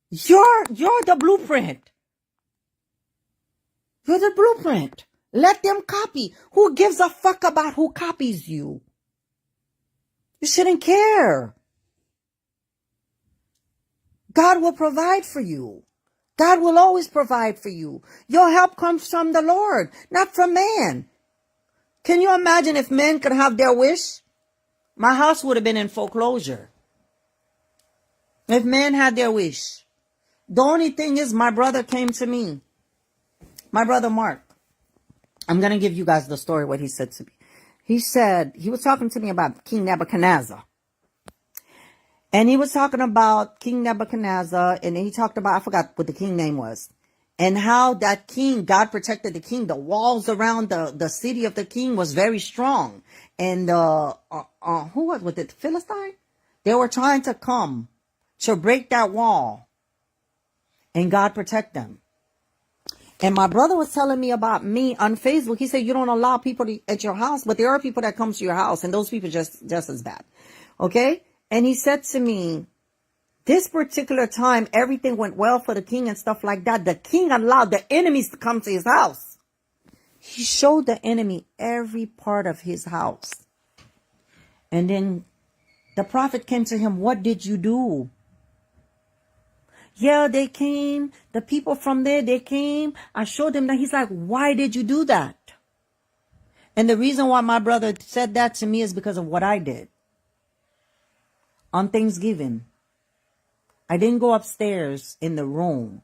You're the blueprint. You're the blueprint. Let them copy. Who gives a fuck about who copies you? You shouldn't care. God will provide for you. God will always provide for you. Your help comes from the Lord, not from man. Can you imagine if men could have their wish? My house would have been in foreclosure. If men had their wish. The only thing is my brother came to me. My brother Mark. I'm going to give you guys the story, what he said to me. He said, he was talking to me about King Nebuchadnezzar. And he was talking about King Nebuchadnezzar. And he talked about, I forgot what the king name was. And how that king, God protected the king. The walls around the city of the king was very strong. And who was it? Philistine? They were trying to come to break that wall. And God protect them. And my brother was telling me about me on Facebook. He said, you don't allow people at your house, but there are people that come to your house. And those people just as bad. Okay? And he said to me, this particular time, everything went well for the king and stuff like that. The king allowed the enemies to come to his house. He showed the enemy every part of his house. And then the prophet came to him, what did you do? Yeah, they came. The people from there, they came. I showed them that. He's like, why did you do that? And the reason why my brother said that to me is because of what I did. On Thanksgiving, I didn't go upstairs in the room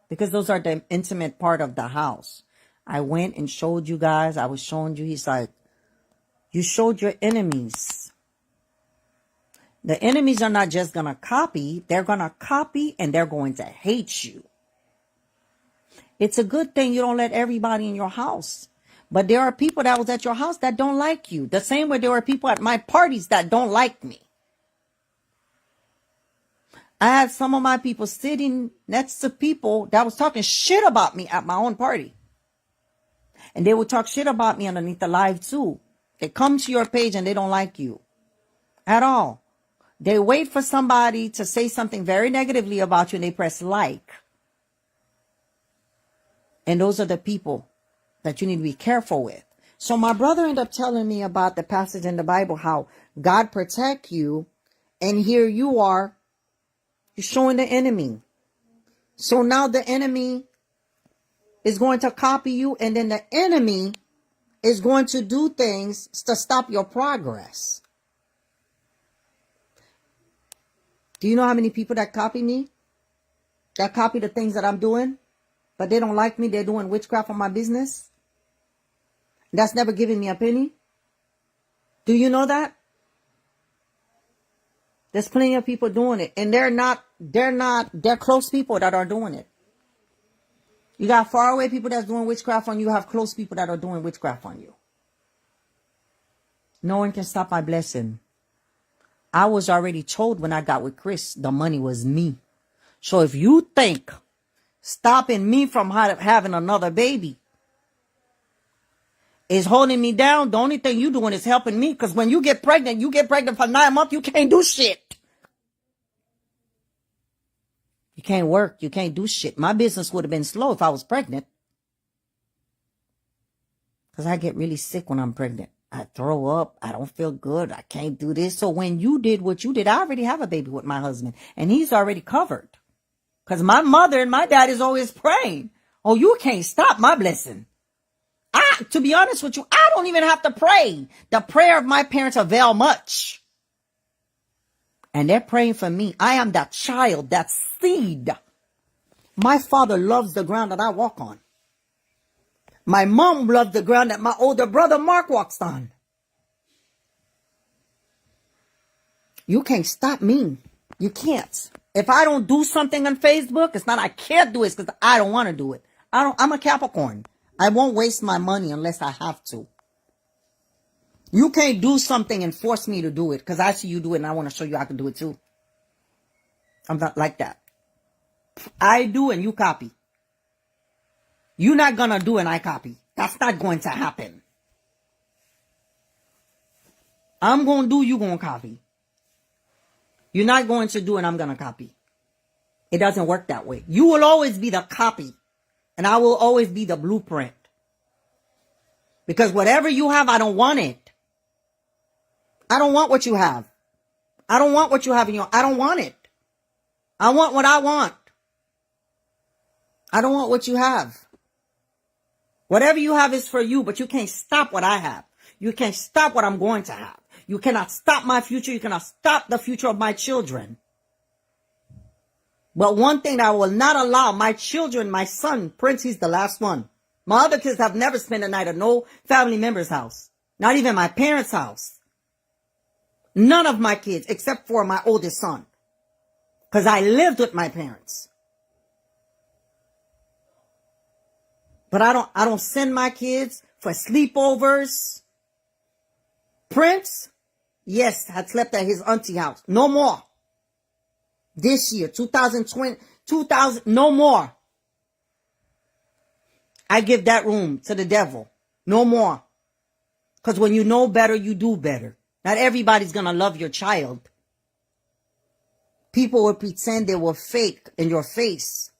because those are the intimate part of the house. I went and showed you guys. I was showing you. He's like, you showed your enemies. The enemies are not just going to copy. They're going to copy and they're going to hate you. It's a good thing you don't let everybody in your house. But there are people that was at your house that don't like you. The same way there are people at my parties that don't like me. I had some of my people sitting next to people that was talking shit about me at my own party. And they would talk shit about me underneath the live too. They come to your page and they don't like you at all. They wait for somebody to say something very negatively about you and they press like. And those are the people that you need to be careful with. So my brother ended up telling me about the passage in the Bible, how God protect you. And here you are, you're showing the enemy. So now the enemy is going to copy you. And then the enemy is going to do things to stop your progress. Do you know how many people that copy me? That copy the things that I'm doing? But they don't like me. They're doing witchcraft on my business. That's never giving me a penny. Do you know that? There's plenty of people doing it. And they're close people that are doing it. You got far away people that's doing witchcraft on you. You have close people that are doing witchcraft on you. No one can stop my blessing. I was already told when I got with Chris, the money was me. So if you think stopping me from having another baby is holding me down, the only thing you doing is helping me. Because when you get pregnant for 9 months, you can't do shit. You can't work. You can't do shit. My business would have been slow if I was pregnant. Because I get really sick when I'm pregnant. I throw up. I don't feel good. I can't do this. So when you did what you did, I already have a baby with my husband. And he's already covered. Because my mother and my dad is always praying. Oh, you can't stop my blessing. To be honest with you, I don't even have to pray. The prayer of my parents avail much. And they're praying for me. I am that child, that seed. My father loves the ground that I walk on. My mom loves the ground that my older brother Mark walks on. You can't stop me. You can't. If I don't do something on Facebook, it's not I can't do it, it's because I don't want to do it. I'm a Capricorn. I won't waste my money unless I have to. You can't do something and force me to do it because I see you do it and I want to show you I can do it too. I'm not like that. I do and you copy. You're not going to do and I copy. That's not going to happen. I'm going to do, you going to copy. You're not going to do and I'm going to copy. It doesn't work that way. You will always be the copy and I will always be the blueprint. Because whatever you have, I don't want it. I don't want what you have. I don't want what you have in your, I don't want it. I want what I want. I don't want what you have. Whatever you have is for you, but you can't stop what I have. You can't stop what I'm going to have. You cannot stop my future. You cannot stop the future of my children. But one thing that I will not allow, my children, my son, Prince, he's the last one. My other kids have never spent a night at no family member's house. Not even my parents' house. None of my kids, except for my oldest son. Because I lived with my parents. But I don't send my kids for sleepovers. Prince, yes, had slept at his auntie house. No more. This year, 2020, no more. I give that room to the devil. No more. Because when you know better, you do better. Not everybody's going to love your child. People will pretend they were fake in your face.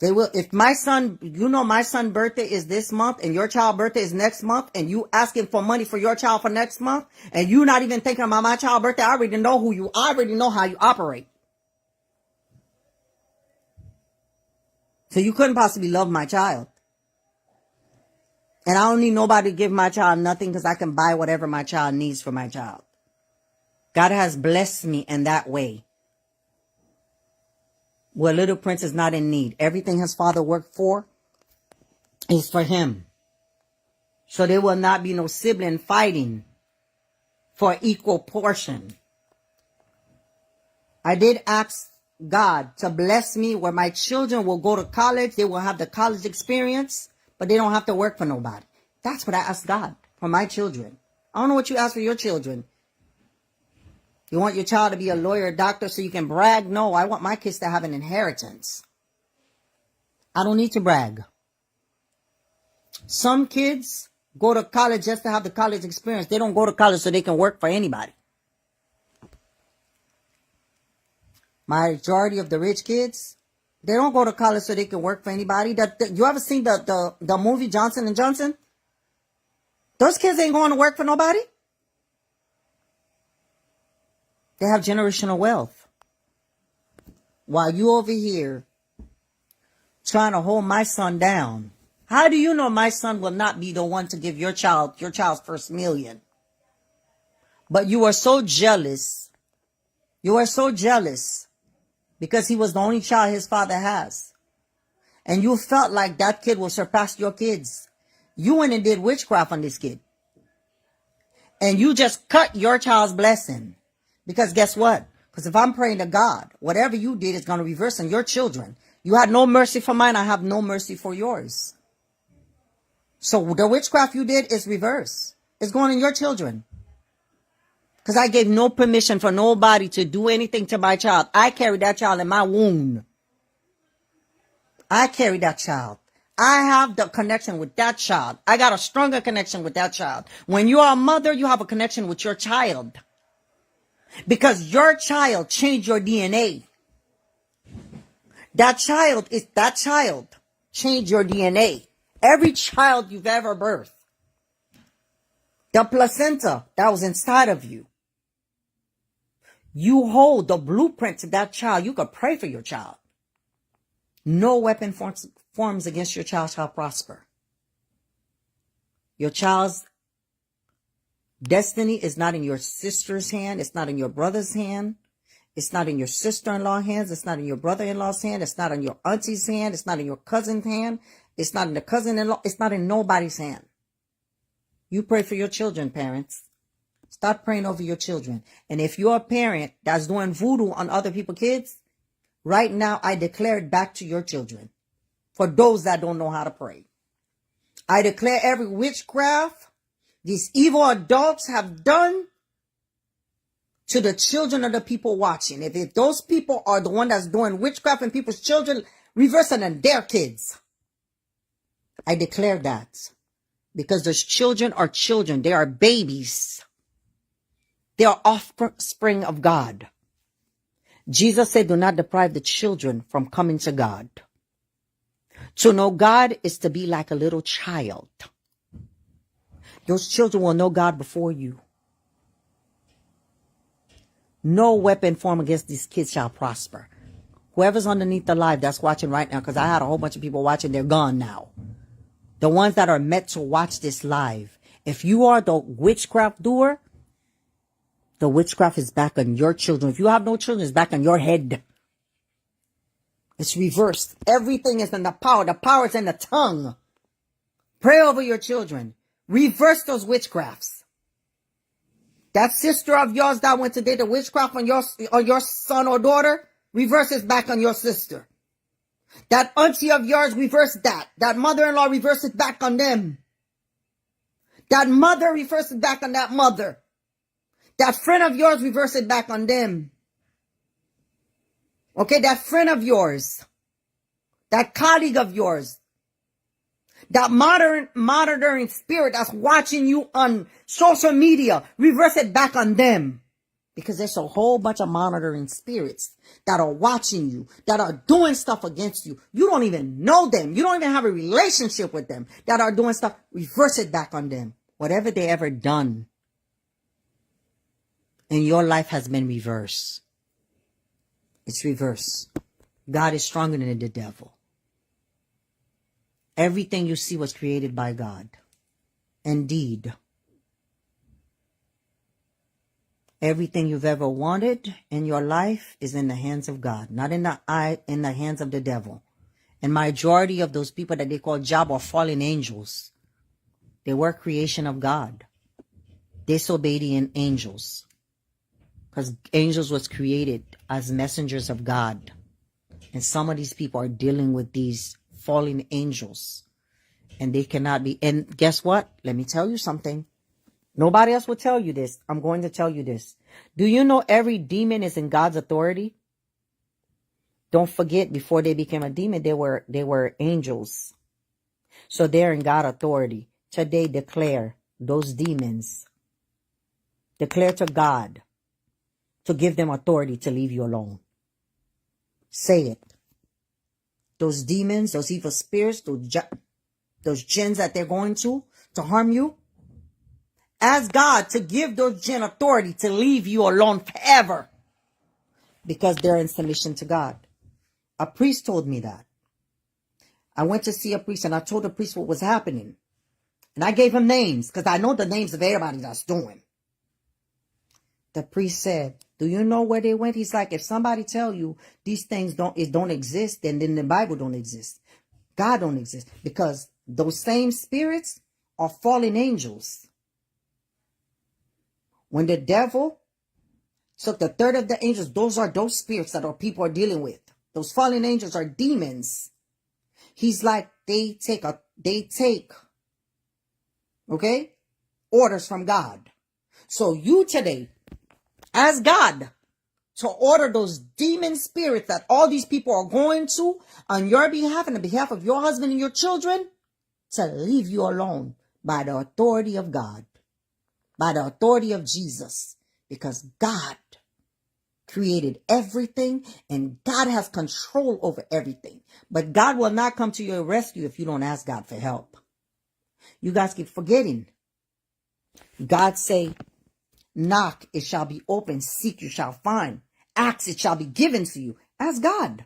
They will. If my son, you know my son's birthday is this month and your child's birthday is next month and you asking for money for your child for next month and you not even thinking about my child's birthday, I already know who you, I already know how you operate. So you couldn't possibly love my child. And I don't need nobody to give my child nothing because I can buy whatever my child needs for my child. God has blessed me in that way. Where little Prince is not in need. Everything his father worked for is for him. So there will not be no sibling fighting for equal portion. I did ask God to bless me where my children will go to college. They will have the college experience, but they don't have to work for nobody. That's what I asked God for my children. I don't know what you ask for your children. You want your child to be a lawyer, a doctor, so you can brag? No, I want my kids to have an inheritance. I don't need to brag. Some kids go to college just to have the college experience. They don't go to college so they can work for anybody. Majority of the rich kids, They don't go to college so they can work for anybody. You ever seen the movie Johnson and Johnson? Those kids ain't going to work for nobody. They have generational wealth. While you over here trying to hold my son down. How do you know my son will not be the one to give your child's first million? But you are so jealous. You are so jealous because he was the only child his father has. And you felt like that kid will surpass your kids. You went and did witchcraft on this kid. And you just cut your child's blessing. Because guess what? Because if I'm praying to God, whatever you did is going to reverse on your children. You had no mercy for mine. I have no mercy for yours. So the witchcraft you did is reverse. It's going on your children. Because I gave no permission for nobody to do anything to my child. I carried that child in my womb. I carried that child. I have the connection with that child. I got a stronger connection with that child. When you are a mother, you have a connection with your child. Because your child changed your DNA. That child changed your DNA. Every child you've ever birthed. The placenta that was inside of you. You hold the blueprint to that child. You could pray for your child. No weapon forms against your child shall prosper. Your child's destiny is not in your sister's hand. It's not in your brother's hand. It's not in your sister-in-law's hands. It's not in your brother-in-law's hand. It's not in your auntie's hand. It's not in your cousin's hand. It's not in the cousin-in-law. It's not in nobody's hand. You pray for your children, parents. Start praying over your children. And if you're a parent that's doing voodoo on other people's kids, right now I declare it back to your children. For those that don't know how to pray. I declare every witchcraft these evil adults have done to the children of the people watching. If those people are the one that's doing witchcraft and people's children, reverse it on their kids. I declare that. Because those children are children. They are babies. They are offspring of God. Jesus said, do not deprive the children from coming to God. To know God is to be like a little child. Those children will know God before you. No weapon formed against these kids shall prosper. Whoever's underneath the live that's watching right now, because I had a whole bunch of people watching, they're gone now. The ones that are meant to watch this live. If you are the witchcraft doer, the witchcraft is back on your children. If you have no children, it's back on your head. It's reversed. Everything is in the power. The power is in the tongue. Pray over your children. Reverse those witchcrafts. That sister of yours that went to date the witchcraft on your son or daughter, reverse it back on your sister. That auntie of yours, reverse that. That mother-in-law, reverse it back on them. That mother, reverse it back on that mother. That friend of yours, reverse it back on them. Okay, that friend of yours. That colleague of yours. That monitoring spirit that's watching you on social media, reverse it back on them. Because there's a whole bunch of monitoring spirits that are watching you, that are doing stuff against you. You don't even know them. You don't even have a relationship with them that are doing stuff. Reverse it back on them. Whatever they ever done in your life has been reversed. It's reversed. God is stronger than the devil. Everything you see was created by God. Indeed. Everything you've ever wanted in your life is in the hands of God, not in the hands of the devil. And majority of those people that they call Job are fallen angels. They were creation of God. Disobedient angels. Because angels was created as messengers of God. And some of these people are dealing with these fallen angels. And they cannot be. And guess what? Let me tell you something. Nobody else will tell you this. I'm going to tell you this. Do you know every demon is in God's authority? Don't forget, before they became a demon, they were angels. So they're in God's authority. Today, declare those demons. Declare to God to give them authority to leave you alone. Say it. those demons, those evil spirits, those jinns that they're going to harm you. Ask God to give those jinn authority to leave you alone forever because they're in submission to God. A priest told me that. I went to see a priest and I told the priest what was happening. And I gave him names because I know the names of everybody that's doing. The priest said, do you know where they went? He's like, if somebody tell you these things don't exist, then the Bible don't exist. God don't exist. Because those same spirits are fallen angels. When the devil took the third of the angels, those are those spirits that our people are dealing with. Those fallen angels are demons. He's like, they take, okay, orders from God. So you today, ask God to order those demon spirits that all these people are going to on your behalf and on behalf of your husband and your children to leave you alone by the authority of God, by the authority of Jesus, because God created everything and God has control over everything. But God will not come to your rescue if you don't ask God for help. You guys keep forgetting. God say, knock, it shall be open. Seek, you shall find. Ask, it shall be given to you. Ask God.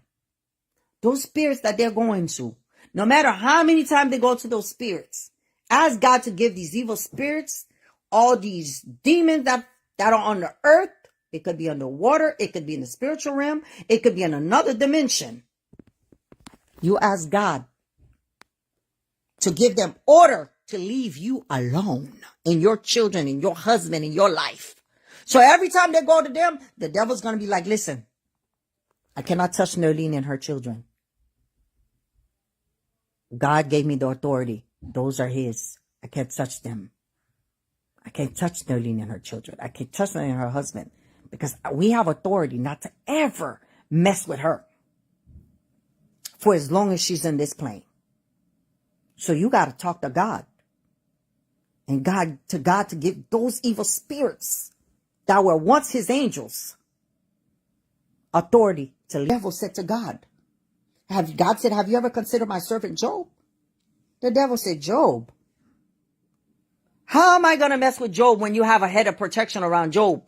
Those spirits that they're going to, no matter how many times they go to those spirits, ask God to give these evil spirits, all these demons that are on the earth. It could be underwater. It could be in the spiritual realm. It could be in another dimension. You ask God to give them order to leave you alone and your children and your husband and your life. So every time they go to them, the devil's going to be like, listen, I cannot touch Nerline and her children. God gave me the authority. Those are his. I can't touch them. I can't touch Nerline and her children. I can't touch Nerline and her husband because we have authority not to ever mess with her for as long as she's in this plane. So you got to talk to God. And God to give those evil spirits that were once his angels authority to leave. The devil said to God, God said, have you ever considered my servant Job? The devil said, Job, how am I going to mess with Job when you have a head of protection around Job?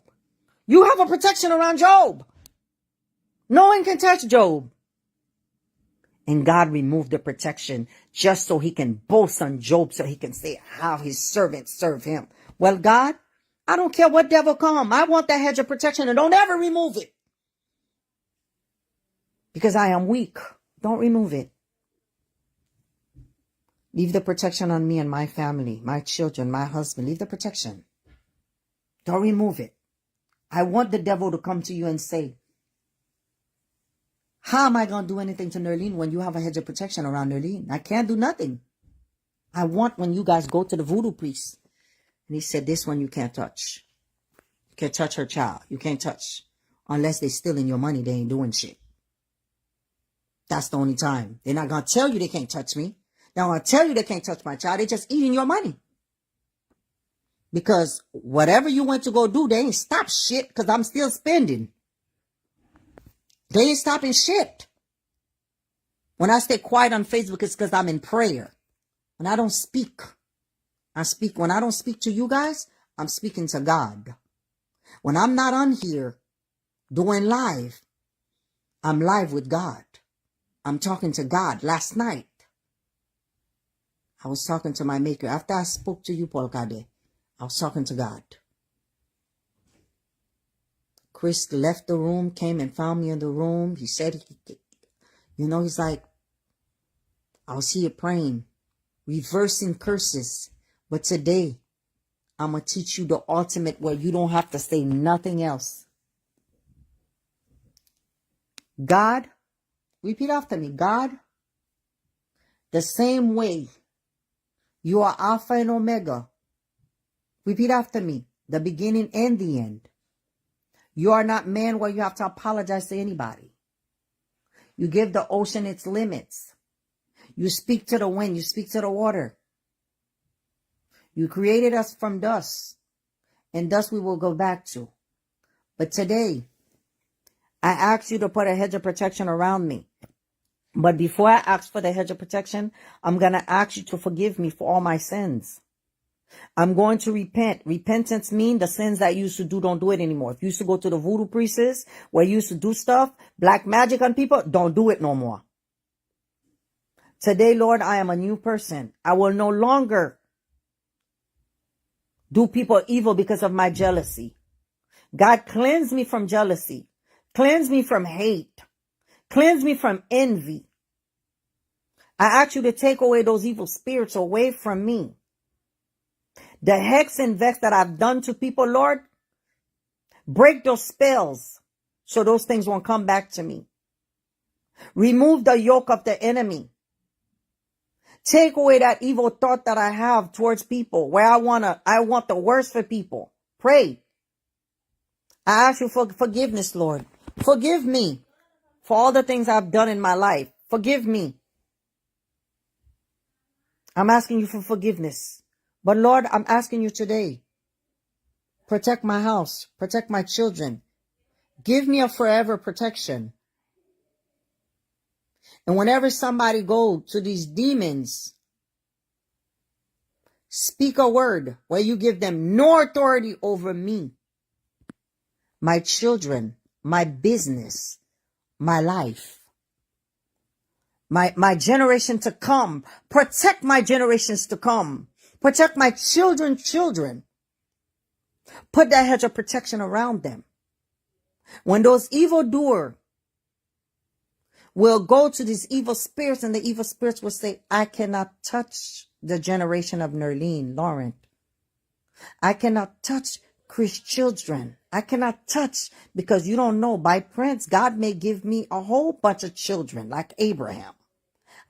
You have a protection around Job. No one can touch Job. And God removed the protection just so he can boast on Job, so he can say how his servants serve him. Well, God, I don't care what devil come. I want that hedge of protection and don't ever remove it. Because I am weak. Don't remove it. Leave the protection on me and my family, my children, my husband. Leave the protection. Don't remove it. I want the devil to come to you and say, how am I going to do anything to Nerline when you have a hedge of protection around Nerline? I can't do nothing. I want when you guys go to the voodoo priest. And he said, this one you can't touch. You can't touch her child. You can't touch. Unless they're stealing your money, they ain't doing shit. That's the only time. They're not going to tell you they can't touch me. They're not going to tell you they can't touch my child. They're just eating your money. Because whatever you went to go do, they ain't stop shit because I'm still spending. They ain't stopping shit. When I stay quiet on Facebook, it's because I'm in prayer. When I don't speak, I speak. When I don't speak to you guys, I'm speaking to God. When I'm not on here doing live, I'm live with God. I'm talking to God. Last night, I was talking to my maker. After I spoke to you, Paul Kade, I was talking to God. Chris left the room, came and found me in the room. He said, he's like, I was here praying, reversing curses. But today, I'm going to teach you the ultimate where you don't have to say nothing else. God, repeat after me. God, the same way you are Alpha and Omega. Repeat after me. The beginning and the end. You are not man where you have to apologize to anybody. You give the ocean its limits. You speak to the wind. You speak to the water. You created us from dust, and dust we will go back to. But today, I ask you to put a hedge of protection around me. But before I ask for the hedge of protection, I'm going to ask you to forgive me for all my sins. I'm going to repent. Repentance means the sins that you used to do, don't do it anymore. If you used to go to the voodoo priestess where you used to do stuff, black magic on people, don't do it no more. Today, Lord, I am a new person. I will no longer do people evil because of my jealousy. God, cleanse me from jealousy. Cleanse me from hate. Cleanse me from envy. I ask you to take away those evil spirits away from me. The hex and vex that I've done to people, Lord, break those spells so those things won't come back to me. Remove the yoke of the enemy. Take away that evil thought that I have towards people where I want the worst for people. Pray. I ask you for forgiveness, Lord. Forgive me for all the things I've done in my life. Forgive me. I'm asking you for forgiveness. But Lord, I'm asking you today, protect my house, protect my children. Give me a forever protection. And whenever somebody go to these demons, speak a word where you give them no authority over me, my children, my business, my life, my generation to come. Protect my generations to come. Protect my children's children. Put that hedge of protection around them. When those evildoers will go to these evil spirits and the evil spirits will say, I cannot touch the generation of Nerline Laurent. I cannot touch Chris children. I cannot touch, because you don't know, by prince, God may give me a whole bunch of children like Abraham.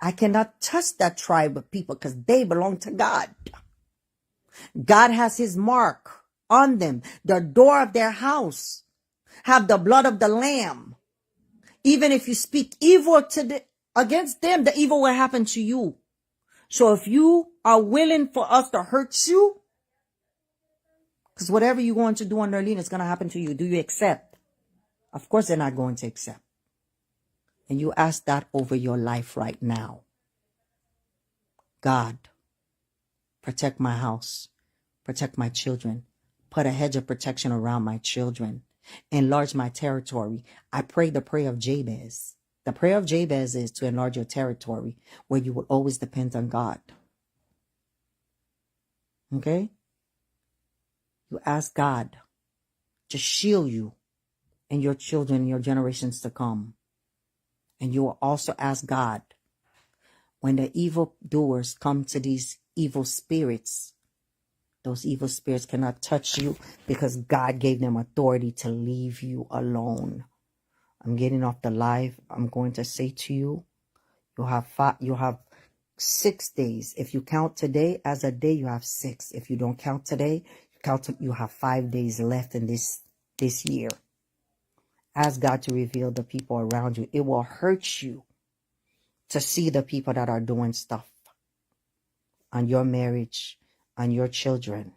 I cannot touch that tribe of people because they belong to God. God has his mark on them. The door of their house have the blood of the lamb. Even if you speak evil against them, the evil will happen to you. So if you are willing for us to hurt you, because whatever you're going to do on Nerline is going to happen to you, do you accept? Of course they're not going to accept. And you ask that over your life right now. God, protect my house. Protect my children. Put a hedge of protection around my children. Enlarge my territory. I pray the prayer of Jabez. The prayer of Jabez is to enlarge your territory where you will always depend on God. Okay? You ask God to shield you and your children and your generations to come. And you will also ask God, when the evil doers come to these evil spirits, those evil spirits cannot touch you because God gave them authority to leave you alone. I'm getting off the live. I'm going to say to you, you have 6 days. If you count today as a day, you have 6. If you don't count today, you have 5 days left in this year. Ask God to reveal the people around you. It will hurt you to see the people that are doing stuff on your marriage, on your children.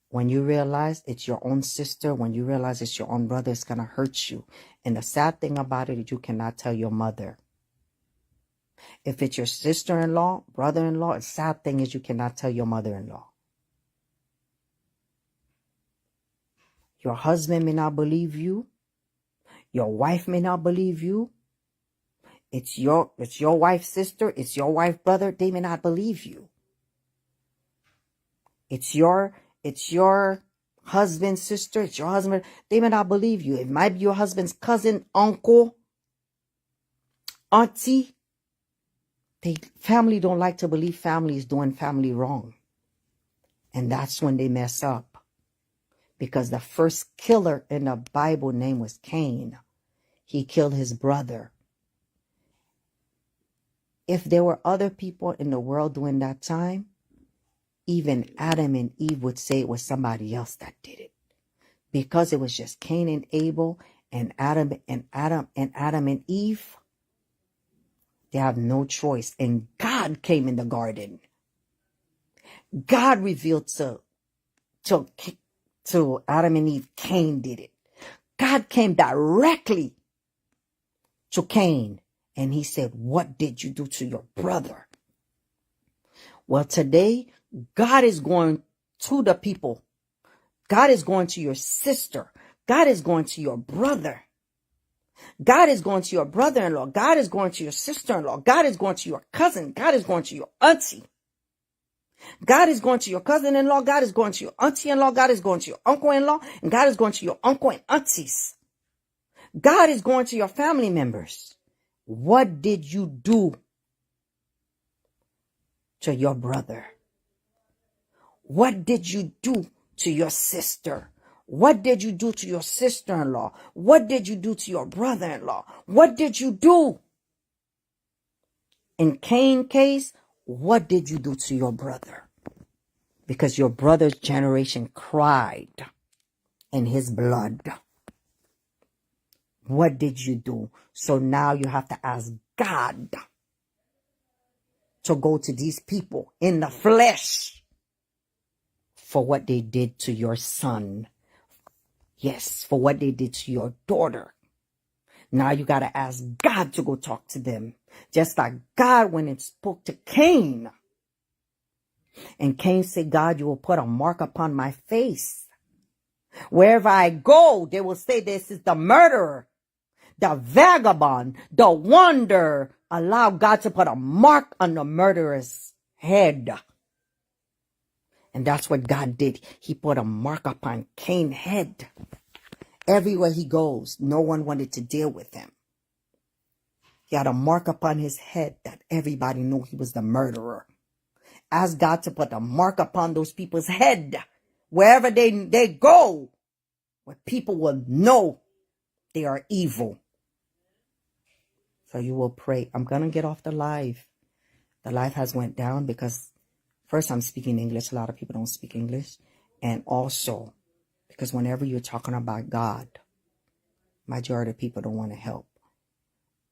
When you realize it's your own sister, when you realize it's your own brother, it's going to hurt you. And the sad thing about it is you cannot tell your mother. If it's your sister-in-law, brother-in-law, the sad thing is you cannot tell your mother-in-law. Your husband may not believe you. Your wife may not believe you. It's your wife's sister. It's your wife's brother. They may not believe you. It's your husband's sister. It's your husband. They may not believe you. It might be your husband's cousin, uncle, auntie. Family don't like to believe family is doing family wrong. And that's when they mess up. Because the first killer in the Bible name was Cain. He killed his brother. If there were other people in the world during that time, even Adam and Eve would say it was somebody else that did it. Because it was just Cain and Abel and Adam and Eve, they have no choice. And God came in the garden. God revealed to Adam and Eve, Cain did it. God came directly to Cain. And he said, what did you do to your brother? Well, today, God is going to the people. God is going to your sister. God is going to your brother. God is going to your brother-in-law. God is going to your sister-in-law. God is going to your cousin. God is going to your auntie. God is going to your cousin-in-law. God is going to your auntie-in-law. God is going to your uncle-in-law. And God is going to your uncle and aunties. God is going to your family members. What did you do to your brother? What did you do to your sister? What did you do to your sister-in-law? What did you do to your brother-in-law? What did you do? In Cain's case, what did you do to your brother? Because your brother's generation cried in his blood. What did you do? So now you have to ask God to go to these people in the flesh for what they did to your son. Yes, for what they did to your daughter. Now you got to ask God to go talk to them. Just like God went and spoke to Cain. And Cain said, God, you will put a mark upon my face. Wherever I go, they will say this is the murderer, the vagabond, the wanderer. Allow God to put a mark on the murderer's head. And that's what God did. He put a mark upon Cain's head. Everywhere he goes, no one wanted to deal with him. He had a mark upon his head that everybody knew he was the murderer. Ask God to put a mark upon those people's head. Wherever they go, where people will know they are evil. So you will pray. I'm going to get off the live. The live has went down because first I'm speaking English. A lot of people don't speak English. And also because whenever you're talking about God, majority of people don't want to help.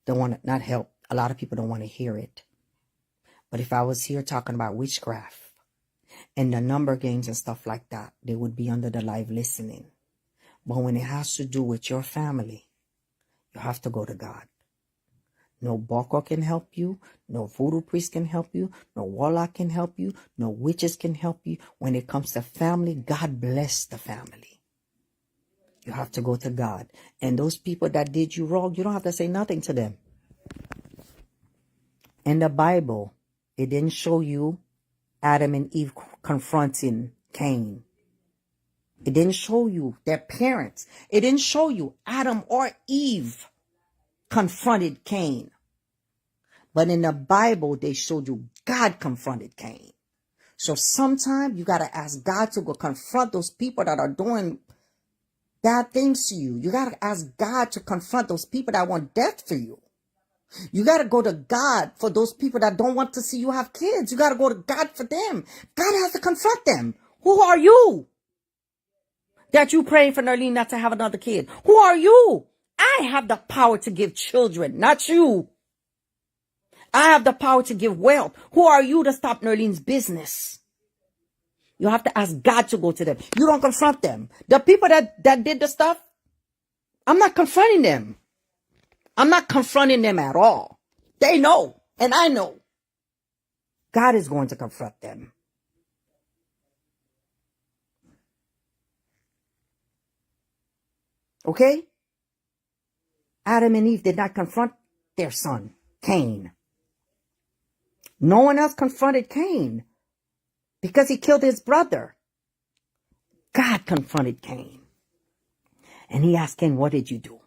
Don't want to not help. A lot of people don't want to hear it. But if I was here talking about witchcraft and the number games and stuff like that, they would be under the live listening. But when it has to do with your family, you have to go to God. No Boko can help you. No voodoo priest can help you. No warlock can help you. No witches can help you. When it comes to family, God bless the family. You have to go to God. And those people that did you wrong, you don't have to say nothing to them. In the Bible, it didn't show you Adam and Eve confronting Cain. It didn't show you their parents. It didn't show you Adam or Eve confronted Cain. But in the Bible, they showed you God confronted Cain. So sometimes you got to ask God to go confront those people that are doing bad things to you. You got to ask God to confront those people that want death for you. You got to go to God for those people that don't want to see you have kids. You got to go to God for them. God has to confront them. Who are you that you praying for Nerline not to have another kid? Who are you? I have the power to give children, not you. I have the power to give wealth. Who are you to stop Nerline's business? You have to ask God to go to them. You don't confront them. The people that did the stuff, I'm not confronting them. I'm not confronting them at all. They know, and I know. God is going to confront them. Okay? Adam and Eve did not confront their son, Cain. No one else confronted Cain because he killed his brother. God confronted Cain. And he asked Cain, what did you do?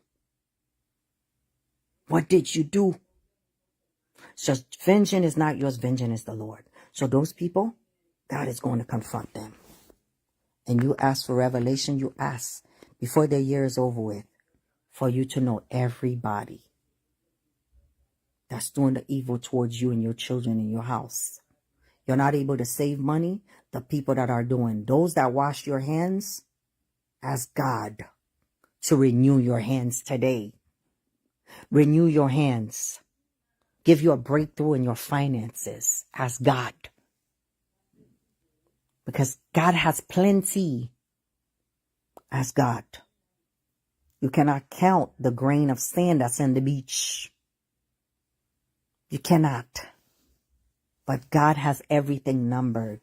What did you do? So vengeance is not yours, vengeance is the Lord. So those people, God is going to confront them. And you ask for revelation, you ask before the year is over with, for you to know everybody that's doing the evil towards you and your children in your house. You're not able to save money. The people that are doing, those that wash your hands, ask God to renew your hands today. Renew your hands. Give you a breakthrough in your finances. Ask God. Because God has plenty. Ask God. You cannot count the grain of sand that's in the beach. You cannot. But God has everything numbered.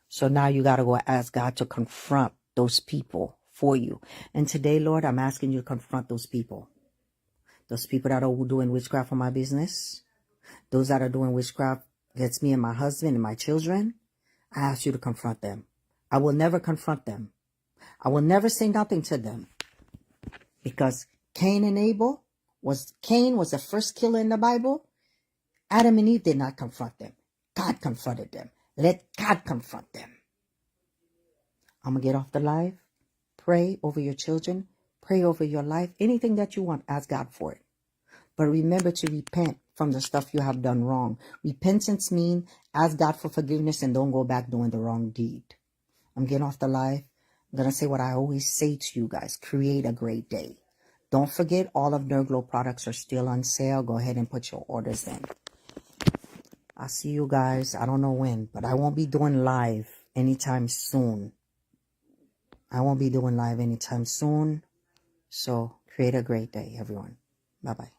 So now you got to go ask God to confront those people for you. And today, Lord, I'm asking you to confront those people. Those people that are doing witchcraft for my business. Those that are doing witchcraft against me and my husband and my children. I ask you to confront them. I will never confront them. I will never say nothing to them. Because Cain was the first killer in the Bible. Adam and Eve did not confront them. God confronted them. Let God confront them. I'm going to get off the live. Pray over your children. Pray over your life. Anything that you want, ask God for it. But remember to repent from the stuff you have done wrong. Repentance means ask God for forgiveness and don't go back doing the wrong deed. I'm getting off the live. I'm going to say what I always say to you guys. Create a great day. Don't forget, all of Nerglow products are still on sale. Go ahead and put your orders in. I'll see you guys. I don't know when, but I won't be doing live anytime soon. So create a great day, everyone. Bye-bye.